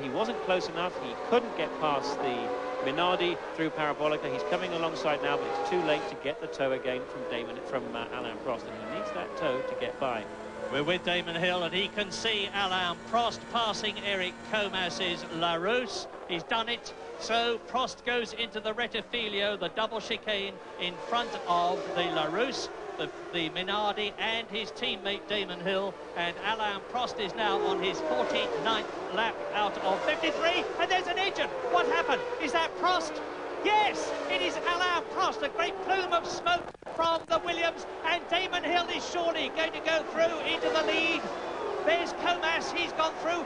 He wasn't close enough. He couldn't get past the Minardi through Parabolica. He's coming alongside now, but it's too late to get the tow again from Alain Prost, and he needs that tow to get by. We're with Damon Hill, and he can see Alain Prost passing Eric Comas's Larousse. He's done it. So Prost goes into the Rettifilio, the double chicane in front of the Larousse, the Minardi and his teammate Damon Hill, and Alain Prost is now on his 49th lap out of 53, and there's an engine. What happened? Is that Prost? Yes, it is Alain Prost, a great plume of smoke from the Williams, and Damon Hill is surely going to go through into the lead. There's Comas, he's gone through.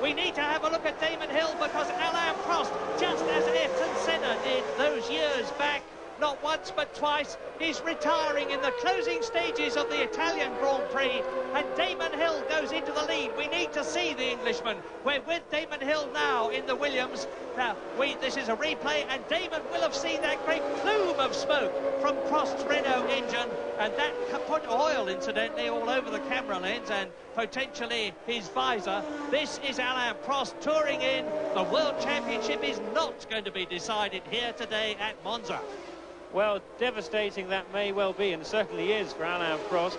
We need to have a look at Damon Hill, because Alain Prost, just as Ayrton Senna did those years back, not once but twice, is retiring in the closing stages of the Italian Grand Prix, and Damon Hill goes into the lead. We need to see the Englishman. We're with Damon Hill now in the Williams. Now, this is a replay, and Damon will have seen that great plume of smoke from Prost's Renault engine, and that put oil, incidentally, all over the camera lens and potentially his visor. This is Alain Prost touring in. The World Championship is not going to be decided here today at Monza. Well, devastating that may well be, and certainly is for Alain Prost.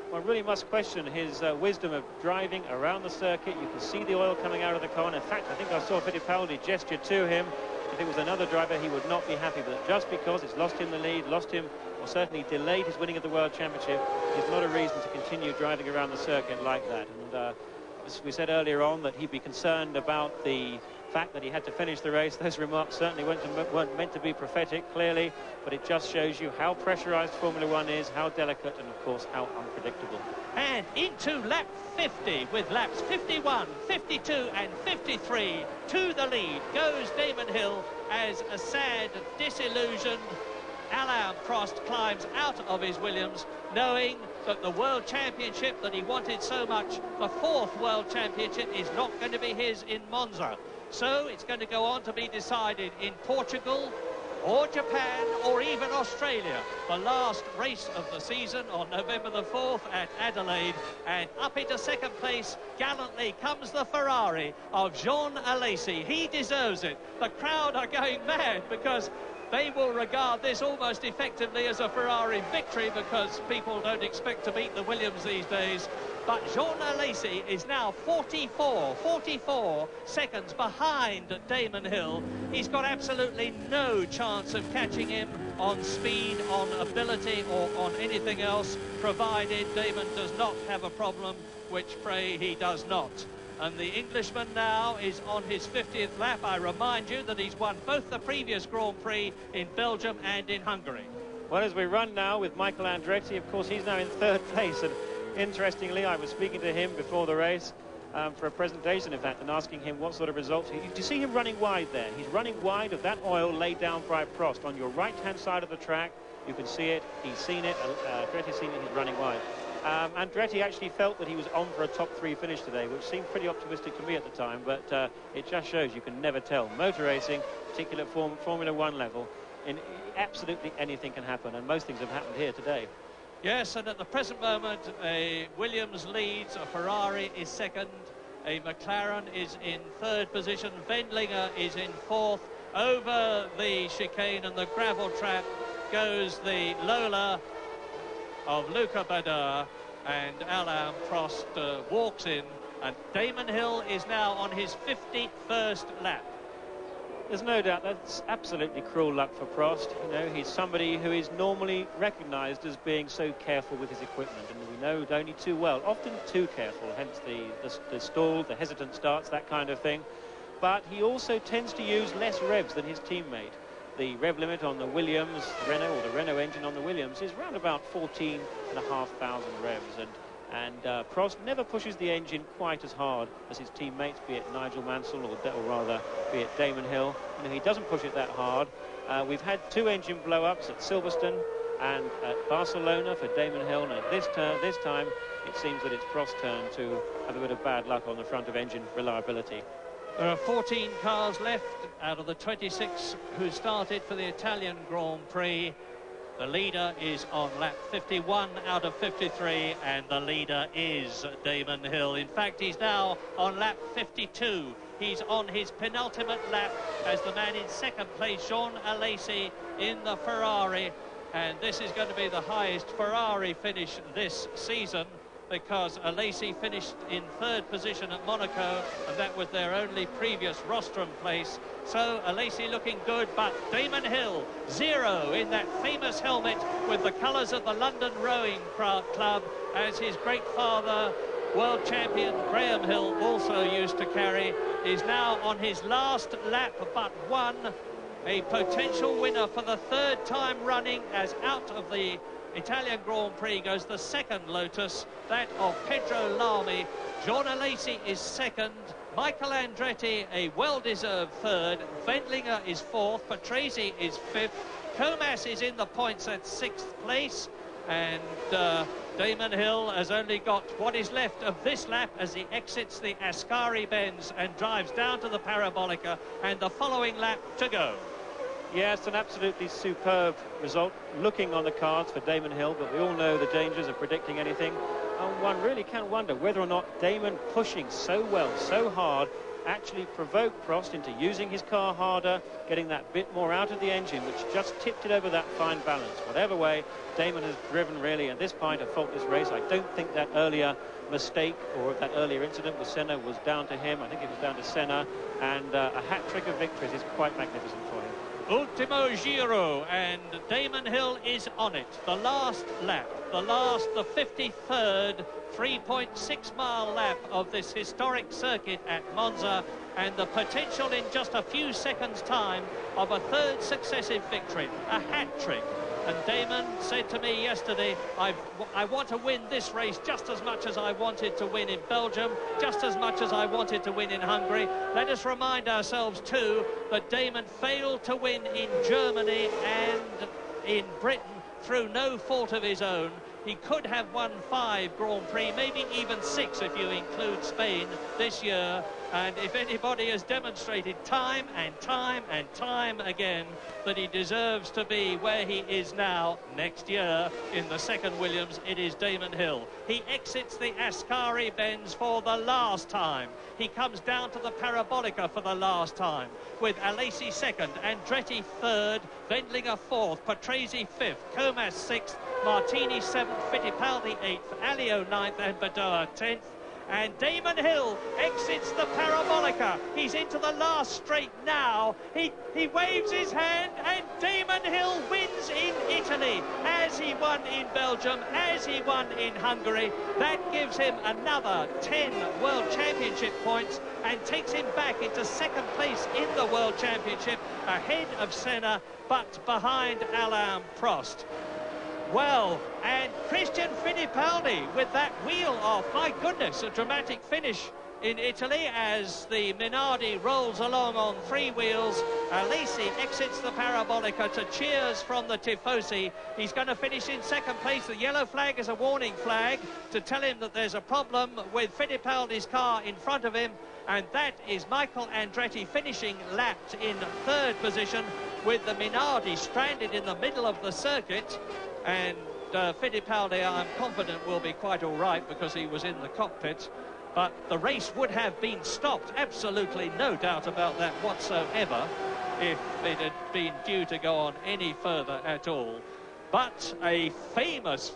One really must question his wisdom of driving around the circuit. You can see the oil coming out of the car, and in fact, I think I saw Fittipaldi gesture to him. If it was another driver, he would not be happy, but just because it's lost him the lead, lost him, or certainly delayed his winning of the World Championship, is not a reason to continue driving around the circuit like that. And as we said earlier on, that he'd be concerned about the fact that he had to finish the race, those remarks certainly weren't meant to be prophetic, clearly, but it just shows you how pressurised Formula One is, how delicate, and of course how unpredictable. And into lap 50 with laps 51, 52 and 53 to the lead goes Damon Hill as a sad, disillusioned Alain Prost climbs out of his Williams, knowing that the World Championship that he wanted so much, the 4th World Championship, is not going to be his in Monza. So it's going to go on to be decided in Portugal or Japan or even Australia. The last race of the season on November the 4th at Adelaide. And up into second place gallantly comes the Ferrari of Jean Alesi. He deserves it. The crowd are going mad because they will regard this almost effectively as a Ferrari victory, because people don't expect to beat the Williams these days. But Jean Alesi is now 44 seconds behind Damon Hill. He's got absolutely no chance of catching him on speed, on ability or on anything else, provided Damon does not have a problem, which pray he does not. And the Englishman now is on his 50th lap. I remind you that he's won both the previous Grand Prix in Belgium and in Hungary. Well, as we run now with Michael Andretti, of course, he's now in 3rd place. And interestingly, I was speaking to him before the race for a presentation, in fact, and asking him what sort of results. Do you see him running wide there? He's running wide of that oil laid down by Prost on your right-hand side of the track. You can see it. He's seen it. Andretti's seen it. He's running wide. Andretti actually felt that he was on for a top 3 finish today, which seemed pretty optimistic to me at the time, but it just shows you can never tell. Motor racing, particular Formula One level, in absolutely anything can happen, and most things have happened here today. Yes, and at the present moment, a Williams leads, a Ferrari is second, a McLaren is in 3rd position, Wendlinger is in 4th. Over the chicane and the gravel trap goes the Lola of Luca Badoer, and Alain Prost walks in, and Damon Hill is now on his 51st lap. There's no doubt that's absolutely cruel luck for Prost. You know, he's somebody who is normally recognised as being so careful with his equipment, and we know only too well, often too careful, hence the stall, the hesitant starts, that kind of thing. But he also tends to use less revs than his teammate. The rev limit on the Williams, the Renault engine on the Williams is around about 14,500 revs, and Prost never pushes the engine quite as hard as his teammates, be it Nigel Mansell or rather be it Damon Hill. You know, he doesn't push it that hard. We've had 2 engine blow-ups at Silverstone and at Barcelona for Damon Hill, and at this time it seems that it's Prost's turn to have a bit of bad luck on the front of engine reliability. There are 14 cars left out of the 26 who started for the Italian Grand Prix. The leader is on lap 51 out of 53, and the leader is Damon Hill. In fact, he's now on lap 52. He's on his penultimate lap as the man in second place, Jean Alesi, in the Ferrari. And this is going to be the highest Ferrari finish this season, because Alesi finished in 3rd position at Monaco, and that was their only previous rostrum place. So Alesi looking good, but Damon Hill, 0 in that famous helmet with the colours of the London Rowing Club, as his great father, world champion Graham Hill, also used to carry, is now on his last lap but one. A potential winner for the 3rd time running, as out of the Italian Grand Prix goes the 2nd Lotus, that of Pedro Lamy. Jean Alesi is 2nd, Michael Andretti a well-deserved 3rd, Wendlinger is 4th, Patrese is 5th, Comas is in the points at 6th place, and Damon Hill has only got what is left of this lap as he exits the Ascari bends and drives down to the Parabolica, and the following lap to go. Yes, an absolutely superb result looking on the cards for Damon Hill, but we all know the dangers of predicting anything. And one really can wonder whether or not Damon pushing so well, so hard, actually provoked Prost into using his car harder, getting that bit more out of the engine, which just tipped it over that fine balance. Whatever way, Damon has driven really at this point a faultless race. I don't think that earlier mistake or that earlier incident with Senna was down to him. I think it was down to Senna, and a hat-trick of victories is quite magnificent for him. Ultimo Giro, and Damon Hill is on it. The last lap, the 53rd 3.6 mile lap of this historic circuit at Monza, and the potential in just a few seconds' time of a third successive victory, a hat-trick. And Damon said to me yesterday, I want to win this race just as much as I wanted to win in Belgium, just as much as I wanted to win in Hungary. Let us remind ourselves, too, that Damon failed to win in Germany and in Britain through no fault of his own. He could have won 5 Grand Prix, maybe even 6 if you include Spain this year. And if anybody has demonstrated time and time and time again that he deserves to be where he is now next year in the second Williams, it is Damon Hill. He exits the Ascari Benz for the last time. He comes down to the Parabolica for the last time, with Alesi second, Andretti third, Wendlinger fourth, Patrese fifth, Comas sixth, Martini seventh, Fittipaldi eighth, Alio ninth, and Badoa 10th. And Damon Hill exits the Parabolica. He's into the last straight now. He waves his hand, and Damon Hill wins in Italy, as he won in Belgium, as he won in Hungary. That gives him another 10 World Championship points and takes him back into second place in the World Championship, ahead of Senna, but behind Alain Prost. Well, and Christian Fittipaldi with that wheel off. My goodness, a dramatic finish in Italy as the Minardi rolls along on 3 wheels. Alesi exits the Parabolica to cheers from the Tifosi. He's going to finish in second place. The yellow flag is a warning flag to tell him that there's a problem with Fittipaldi's car in front of him. And that is Michael Andretti finishing lapped in third position, with the Minardi stranded in the middle of the circuit. And Fittipaldi, I'm confident, will be quite all right because he was in the cockpit. But the race would have been stopped, absolutely no doubt about that whatsoever, if it had been due to go on any further at all. But a famous,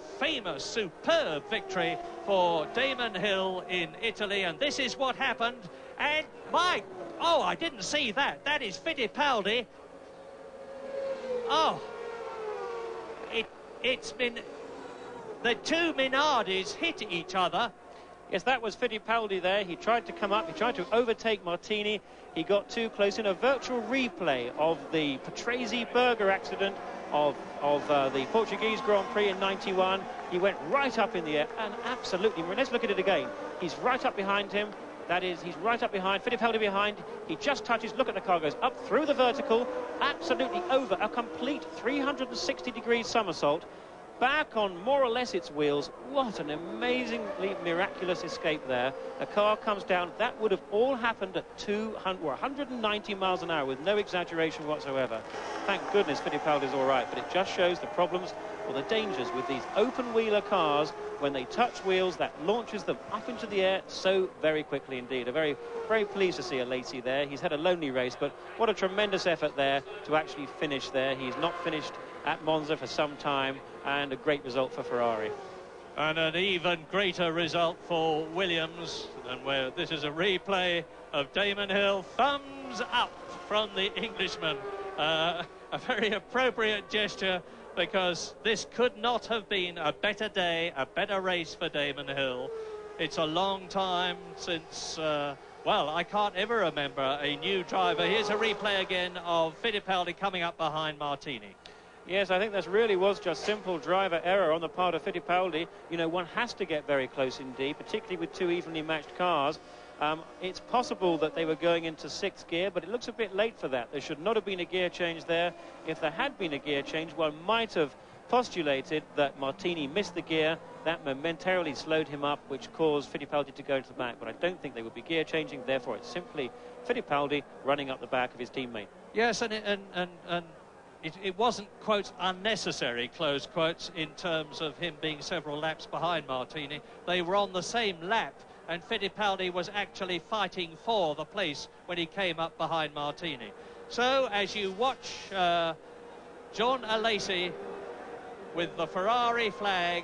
superb victory for Damon Hill in Italy. And this is what happened. And oh, I didn't see that. That is Fittipaldi. Oh, it's been, the two Minardis hit each other. Yes, that was Fittipaldi there. He tried to come up, he tried to overtake Martini. He got too close in a virtual replay of the Patrese-Berger accident of the Portuguese Grand Prix in 91. He went right up in the air and absolutely, let's look at it again. He's right up behind him. That is, he's right up behind, Fittipaldi behind. He just touches, look at the car, goes up through the vertical, absolutely over, a complete 360-degree somersault, back on more or less its wheels. What an amazingly miraculous escape there. The car comes down. That would have all happened at 190 miles an hour with no exaggeration whatsoever. Thank goodness Fittipaldi's all right, but it just shows the problems or the dangers with these open-wheeler cars. When they touch wheels, that launches them up into the air so very quickly indeed. A very pleased to see Alesi there. He's had a lonely race, but what a tremendous effort there to actually finish there. He's not finished at Monza for some time, and a great result for Ferrari. And an even greater result for Williams, and where this is a replay of Damon Hill. Thumbs up from the Englishman. A very appropriate gesture, because this could not have been a better day, a better race for Damon Hill. It's a long time since, well, I can't ever remember a new driver. Here's a replay again of Fittipaldi coming up behind Martini. Yes, I think this really was just simple driver error on the part of Fittipaldi. You know, one has to get very close indeed, particularly with two evenly matched cars. It's possible that they were going into sixth gear, but it looks a bit late for that. There should not have been a gear change there. If there had been a gear change, one might have postulated that Martini missed the gear. That momentarily slowed him up, which caused Fittipaldi to go into the back. But I don't think they would be gear changing. Therefore, it's simply Fittipaldi running up the back of his teammate. Yes, and it wasn't, quotes, unnecessary, close quotes, in terms of him being several laps behind Martini. They were on the same lap, and Fittipaldi was actually fighting for the place when he came up behind Martini. So, as you watch John Alesi with the Ferrari flag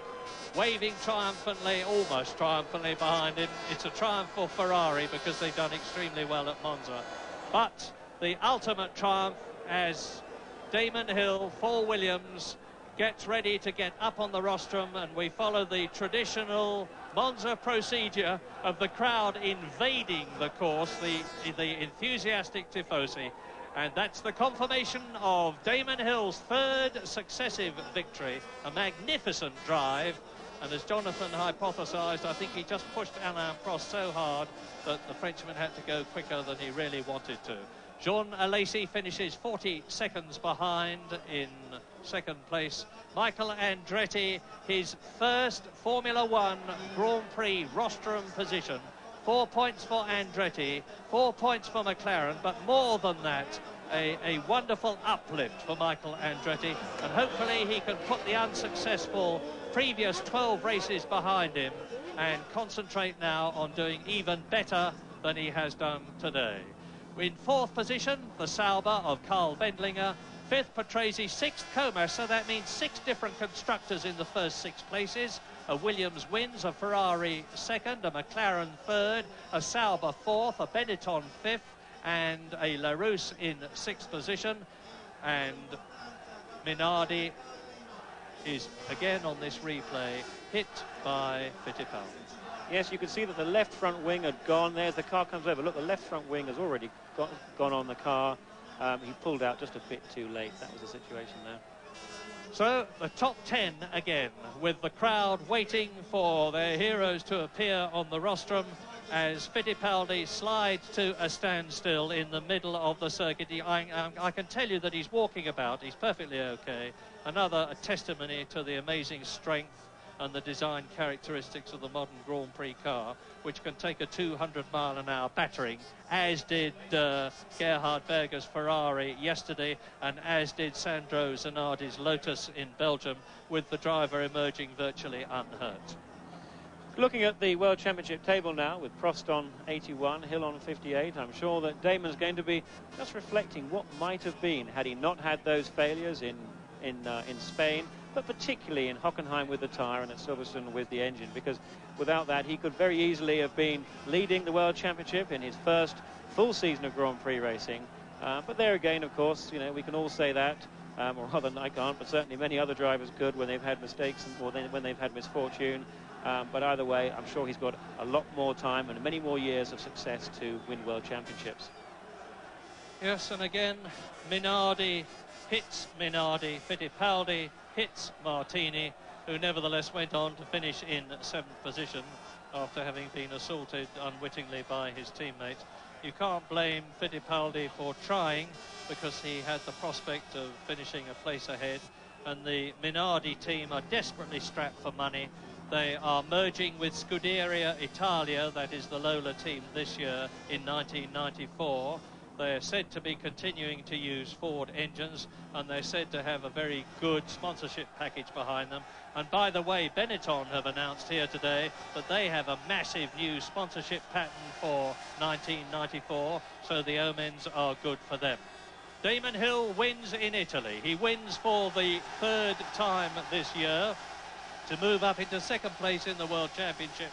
waving triumphantly, almost triumphantly behind him, it's a triumph for Ferrari because they've done extremely well at Monza. But the ultimate triumph as Damon Hill for Williams gets ready to get up on the rostrum, and we follow the traditional Monza procedure of the crowd invading the course, the enthusiastic tifosi. And that's the confirmation of Damon Hill's third successive victory. A magnificent drive. And as Jonathan hypothesised, I think he just pushed Alain Prost so hard that the Frenchman had to go quicker than he really wanted to. Jean Alesi finishes 40 seconds behind in second place. Michael Andretti, his first Formula One Grand Prix rostrum position. 4 points for Andretti, 4 points for McLaren, but more than that, a wonderful uplift for Michael Andretti, and hopefully he can put the unsuccessful previous 12 races behind him and concentrate now on doing even better than he has done today. In fourth position, the Sauber of Carl Wendlinger. Fifth, Patrese. Sixth, Comas. So that means 6 different constructors in the first 6 places. A Williams wins, a Ferrari second, a McLaren third, a Sauber fourth, a Benetton fifth, and a Larousse in 6th position. And Minardi is again on this replay hit by Fittipaldi. Yes, you can see that the left front wing had gone. There's the car comes over. Look, the left front wing has already gone on the car. He pulled out just a bit too late. That was the situation there. So the top 10 again, with the crowd waiting for their heroes to appear on the rostrum as Fittipaldi slides to a standstill in the middle of the circuit. I can tell you that he's walking about. He's perfectly okay. Another testimony to the amazing strength and the design characteristics of the modern Grand Prix car, which can take a 200-mile-an-hour battering, as did Gerhard Berger's Ferrari yesterday, and as did Sandro Zanardi's Lotus in Belgium, with the driver emerging virtually unhurt. Looking at the World Championship table now, with Prost on 81, Hill on 58, I'm sure that Damon's going to be just reflecting what might have been had he not had those failures in Spain, but particularly in Hockenheim with the tyre and at Silverstone with the engine, because without that he could very easily have been leading the World Championship in his first full season of Grand Prix racing. But there again, of course, you know, we can all say that, or rather I can't, but certainly many other drivers could when they've had mistakes or when they've had misfortune. But either way, I'm sure he's got a lot more time and many more years of success to win World Championships. Yes, and again, Minardi hits Minardi, Fittipaldi hits Martini, who nevertheless went on to finish in 7th position after having been assaulted unwittingly by his teammate. You can't blame Fittipaldi for trying, because he had the prospect of finishing a place ahead, and the Minardi team are desperately strapped for money. They are merging with Scuderia Italia, that is the Lola team this year, in 1994. They're said to be continuing to use Ford engines, and they're said to have a very good sponsorship package behind them. And by the way, Benetton have announced here today that they have a massive new sponsorship pattern for 1994, so the omens are good for them. Damon Hill wins in Italy. He wins for the 3rd time this year to move up into 2nd place in the World Championship.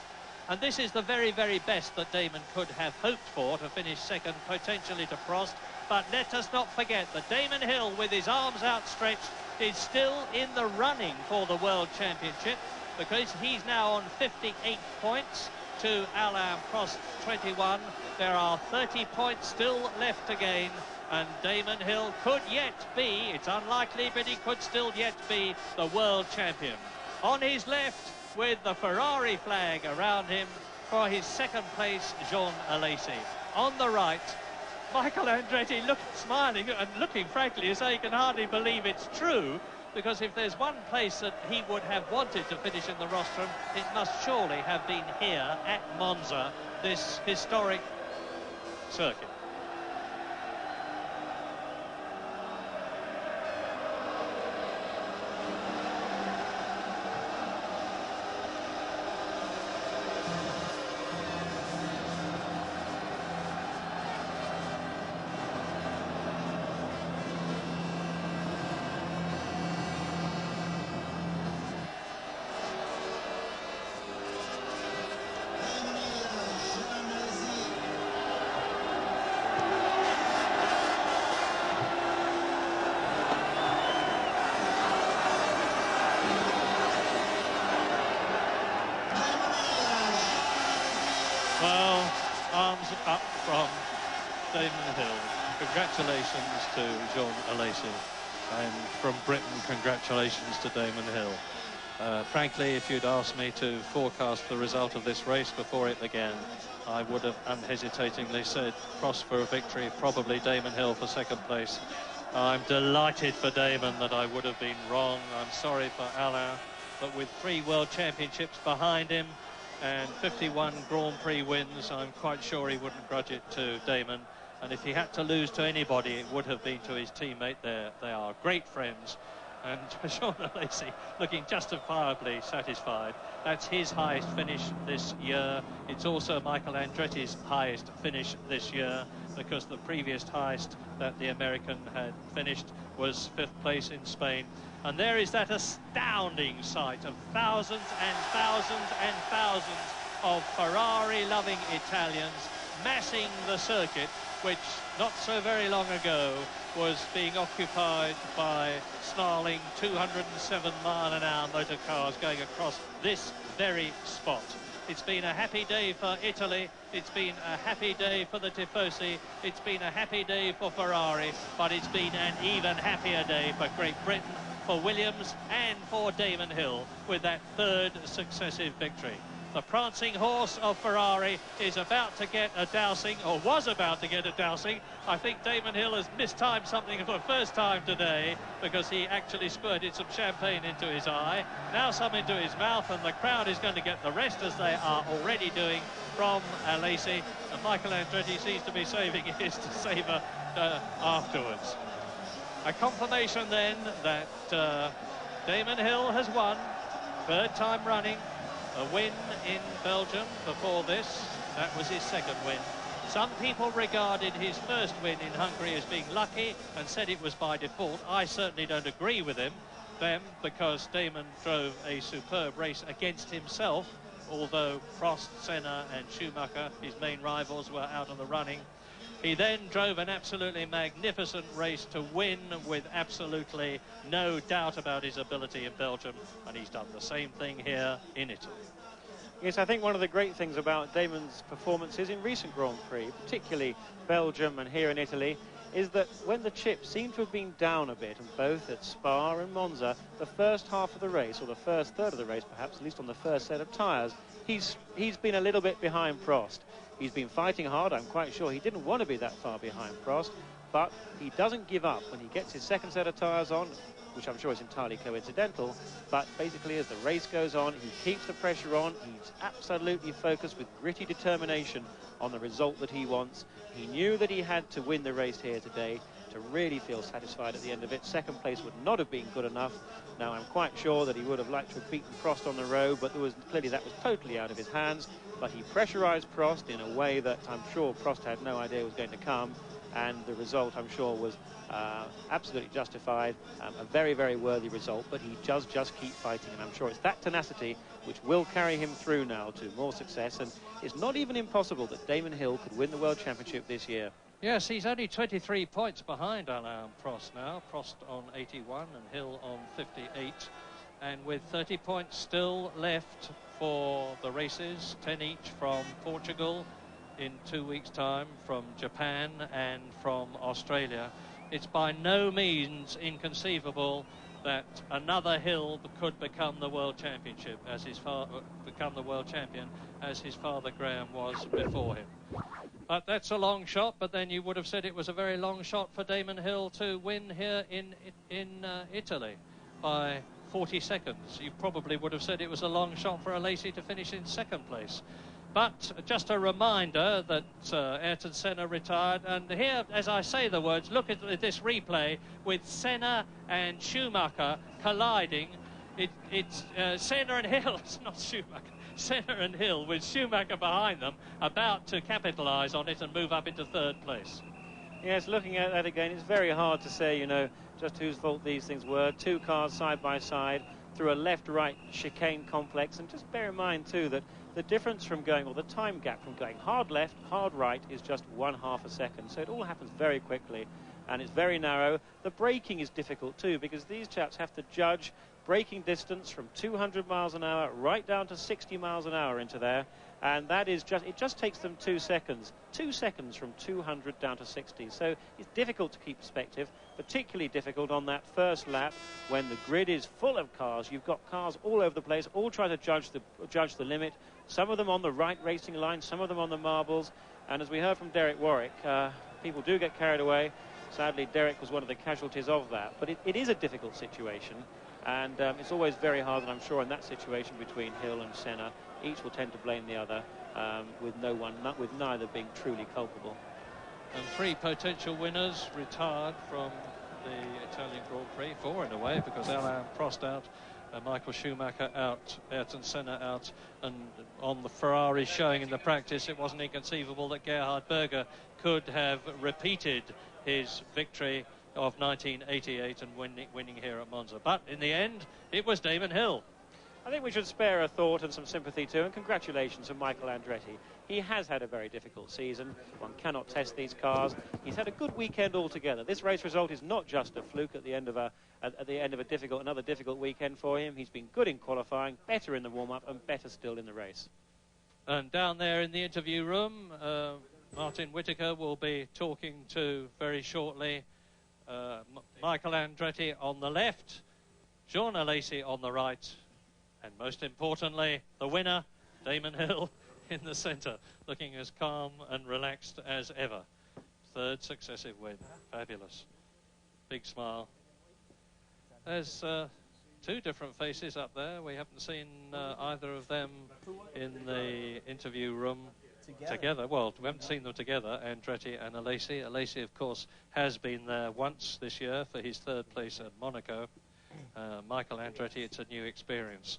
And this is the very, very best that Damon could have hoped for, to finish 2nd, potentially to Prost. But let us not forget that Damon Hill, with his arms outstretched, is still in the running for the World Championship, because he's now on 58 points to Alain Prost 21. There are 30 points still left to gain, and Damon Hill could yet be, it's unlikely, but he could still yet be the world champion. On his left, with the Ferrari flag around him, for his 2nd place, Jean Alesi. On the right, Michael Andretti smiling and looking, frankly, as though he can hardly believe it's true, because if there's one place that he would have wanted to finish in the rostrum, it must surely have been here at Monza, this historic circuit. up from Damon Hill. Congratulations to Jean Alesi. And from Britain, congratulations to Damon Hill. Frankly, if you'd asked me to forecast the result of this race before it began, I would have unhesitatingly said Prost for a victory, probably Damon Hill for second place. I'm delighted for Damon that I would have been wrong. I'm sorry for Alain, but with 3 World Championships behind him and 51 Grand Prix wins, I'm quite sure he wouldn't grudge it to Damon. And if he had to lose to anybody, it would have been to his teammate there. They are great friends. And Jean Alesi looking justifiably satisfied. That's his highest finish this year. It's also Michael Andretti's highest finish this year, because the previous highest that the American had finished was 5th place in Spain. And there is that astounding sight of thousands and thousands and thousands of Ferrari-loving Italians massing the circuit, which not so very long ago was being occupied by snarling 207-mile-an-hour motor cars going across this very spot. It's been a happy day for Italy, it's been a happy day for the Tifosi, it's been a happy day for Ferrari, but it's been an even happier day for Great Britain, for Williams and for Damon Hill with that 3rd successive victory. The prancing horse of Ferrari is about to get a dousing, or was about to get a dousing. I think Damon Hill has mistimed something for the first time today, because he actually squirted some champagne into his eye, now some into his mouth, and the crowd is going to get the rest, as they are already doing, from Alesi. And Michael Andretti seems to be saving his to savour afterwards. A confirmation then that Damon Hill has won, 3rd time running. A win in Belgium before this, that was his 2nd win. Some people regarded his 1st win in Hungary as being lucky and said it was by default. I certainly don't agree with them, because Damon drove a superb race against himself, although Prost, Senna and Schumacher, his main rivals, were out of the running. He then drove an absolutely magnificent race to win with absolutely no doubt about his ability in Belgium, and he's done the same thing here in Italy. Yes, I think one of the great things about Damon's performances in recent Grand Prix, particularly Belgium and here in Italy, is that when the chips seem to have been down a bit, and both at Spa and Monza, the first half of the race, or the first third of the race perhaps, at least on the first set of tyres, he's been a little bit behind Prost. He's been fighting hard. I'm quite sure he didn't want to be that far behind Prost, but he doesn't give up when he gets his 2nd set of tyres on, which I'm sure is entirely coincidental, but basically as the race goes on, he keeps the pressure on. He's absolutely focused with gritty determination on the result that he wants. He knew that he had to win the race here today to really feel satisfied at the end of it. 2nd place would not have been good enough. Now, I'm quite sure that he would have liked to have beaten Prost on the road, but clearly that was totally out of his hands. But he pressurised Prost in a way that I'm sure Prost had no idea was going to come, and the result, I'm sure, was absolutely justified. A very, very worthy result, but he does just keep fighting, and I'm sure it's that tenacity which will carry him through now to more success. And it's not even impossible that Damon Hill could win the World Championship this year. Yes, he's only 23 points behind Alain Prost now. Prost on 81 and Hill on 58. And with 30 points still left for the races, 10 each from Portugal in 2 weeks' time, from Japan and from Australia, it's by no means inconceivable that another Hill could become the world championship, as his become the world champion, as his father Graham was before him. But that's a long shot, but then you would have said it was a very long shot for Damon Hill to win here in Italy by 40 seconds. You probably would have said it was a long shot for Alesi to finish in 2nd place. But just a reminder that Ayrton Senna retired, and here, as I say the words, look at this replay with Senna and Schumacher colliding. It's Senna and Hill, it's not Schumacher. Senna and Hill, with Schumacher behind them, about to capitalise on it and move up into 3rd place. Yes, looking at that again, it's very hard to say, you know, just whose fault these things were. 2 cars side by side through a left-right chicane complex, and just bear in mind too that the difference from going, or the time gap from going hard left, hard right, is just 1/2 a second, so it all happens very quickly. and it's very narrow. The braking is difficult too, because these chaps have to judge braking distance from 200 miles an hour right down to 60 miles an hour into there, and that is it just takes them 2 seconds. 2 seconds from 200 down to 60. So it's difficult to keep perspective, particularly difficult on that first lap when the grid is full of cars. You've got cars all over the place, all trying to judge the limit. Some of them on the right racing line, some of them on the marbles. And as we heard from Derek Warwick, people do get carried away. Sadly, Derek was one of the casualties of that. But it is a difficult situation. And it's always very hard, and I'm sure in that situation between Hill and Senna, each will tend to blame the other, with neither being truly culpable. And 3 potential winners retired from the Italian Grand Prix, 4 in a way, because Alain Prost out, Michael Schumacher out, Ayrton Senna out, and on the Ferrari showing in the practice, it wasn't inconceivable that Gerhard Berger could have repeated his victory of 1988 and winning here at Monza. But in the end, it was Damon Hill. I think we should spare a thought and some sympathy to, and congratulations to Michael Andretti. He has had a very difficult season. One cannot test these cars. He's had a good weekend altogether. This race result is not just a fluke at the end of another difficult weekend for him. He's been good in qualifying, better in the warm-up, and better still in the race. And down there in the interview room, Martin Whittaker will be talking to very shortly Michael Andretti on the left, Jean Alesi on the right, and most importantly, the winner, Damon Hill, in the centre, looking as calm and relaxed as ever. 3rd successive win. Fabulous. Big smile. There's 2 different faces up there. We haven't seen either of them in the interview room together. Well, we haven't seen them together, Andretti and Alesi. Alesi, of course, has been there once this year for his 3rd place at Monaco. Michael Andretti, it's a new experience.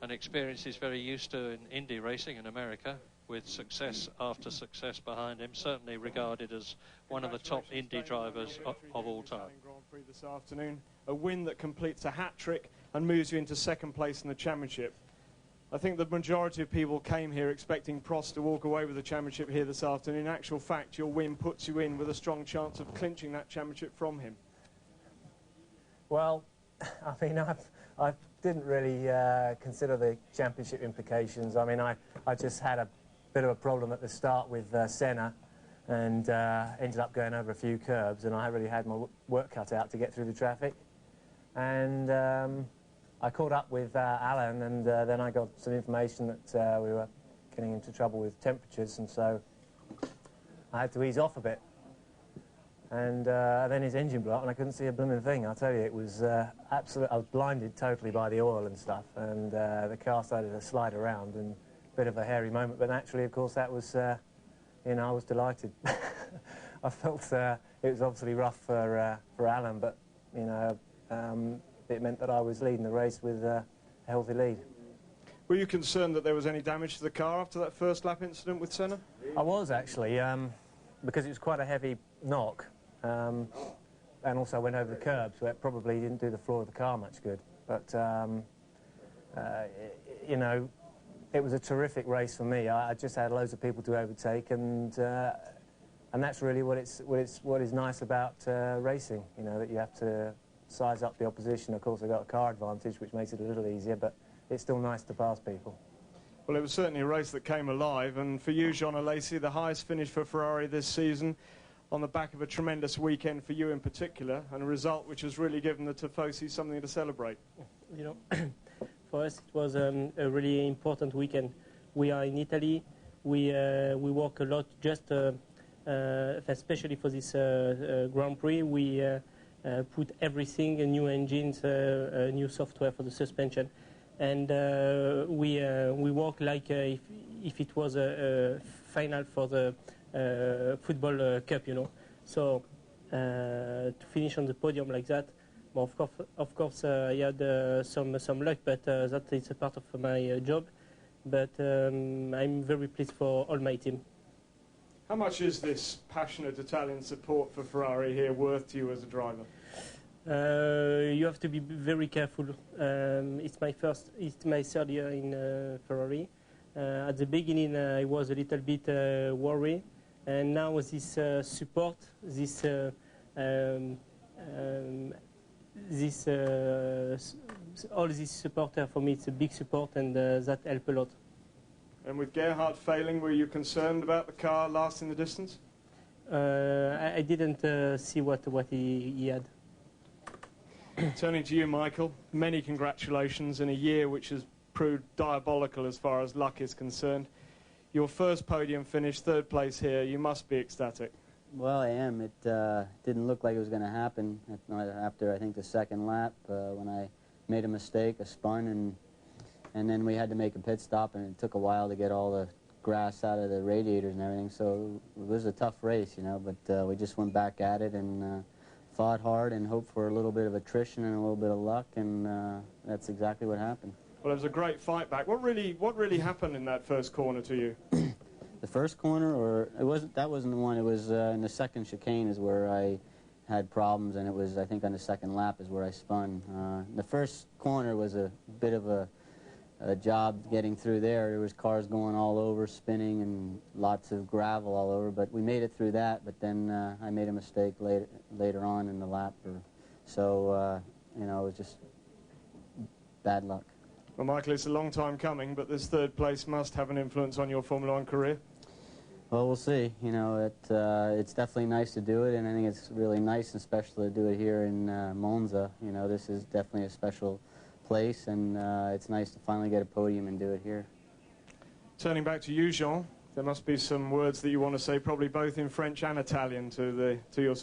An experience he's very used to in Indy racing in America, with success after success behind him, certainly regarded as one of the top Indy drivers of all time. Grand Prix this afternoon, a win that completes a hat-trick and moves you into 2nd place in the championship. I think the majority of people came here expecting Prost to walk away with the championship here this afternoon. In actual fact, your win puts you in with a strong chance of clinching that championship from him. Well, I mean, I didn't really consider the championship implications. I mean, I just had a bit of a problem at the start with Senna, and ended up going over a few curbs, and I really had my work cut out to get through the traffic. And I caught up with Alan, and then I got some information that we were getting into trouble with temperatures, and so I had to ease off a bit. And then his engine blew up, and I couldn't see a blooming thing. I'll tell you, it was absolute. I was blinded totally by the oil and stuff, and the car started to slide around, and a bit of a hairy moment. But naturally, of course, that was, you know, I was delighted. I felt it was obviously rough for Alan, but you know, it meant that I was leading the race with a healthy lead. Were you concerned that there was any damage to the car after that first lap incident with Senna? I was actually, because it was quite a heavy knock. And also went over the curbs, where it probably didn't do the floor of the car much good. But you know, it was a terrific race for me. I just had loads of people to overtake, and that's really what is nice about racing. You know, that you have to size up the opposition. Of course, I got a car advantage, which makes it a little easier, but it's still nice to pass people. Well, it was certainly a race that came alive, and for you, Jean Alesi, the highest finish for Ferrari this season, on the back of a tremendous weekend for you in particular, and a result which has really given the Tifosi something to celebrate. You know, for us it was a really important weekend. We are in Italy. We work a lot, just especially for this Grand Prix. We put everything, new engines, new software for the suspension, and we work like if it was a final for the football cup, you know. So to finish on the podium like that, well, of course, I had some luck, but that is a part of my job. But I'm very pleased for all my team. How much is this passionate Italian support for Ferrari here worth to you as a driver? You have to be very careful. It's my 3rd year in Ferrari. At the beginning, I was a little bit worried. And now this support, this this all these supporters for me, it's a big support, and that helped a lot. And with Gerhard failing, were you concerned about the car lasting the distance? I didn't see what he had. Turning to you, Michael, many congratulations in a year which has proved diabolical as far as luck is concerned. Your first podium finish, third place here, you must be ecstatic. Well, I am. It didn't look like it was going to happen after, I think, the second lap when I made a mistake, a spun, and then we had to make a pit stop, and it took a while to get all the grass out of the radiators and everything, so it was a tough race, you know, but we just went back at it and fought hard and hoped for a little bit of attrition and a little bit of luck, and that's exactly what happened. Well, it was a great fight back. What really happened in that first corner to you? The first corner, or that wasn't the one. It was in the second chicane is where I had problems, and it was, I think, on the second lap is where I spun. The first corner was a bit of a job getting through there. There was cars going all over, spinning, and lots of gravel all over. But we made it through that. But then I made a mistake later on in the lap, so you know, it was just bad luck. Well, Michael, it's a long time coming, but this third place must have an influence on your Formula One career. Well, we'll see. You know, it's definitely nice to do it, and I think it's really nice and special to do it here in Monza. You know, this is definitely a special place, and it's nice to finally get a podium and do it here. Turning back to you, Jean, there must be some words that you want to say, probably both in French and Italian, to your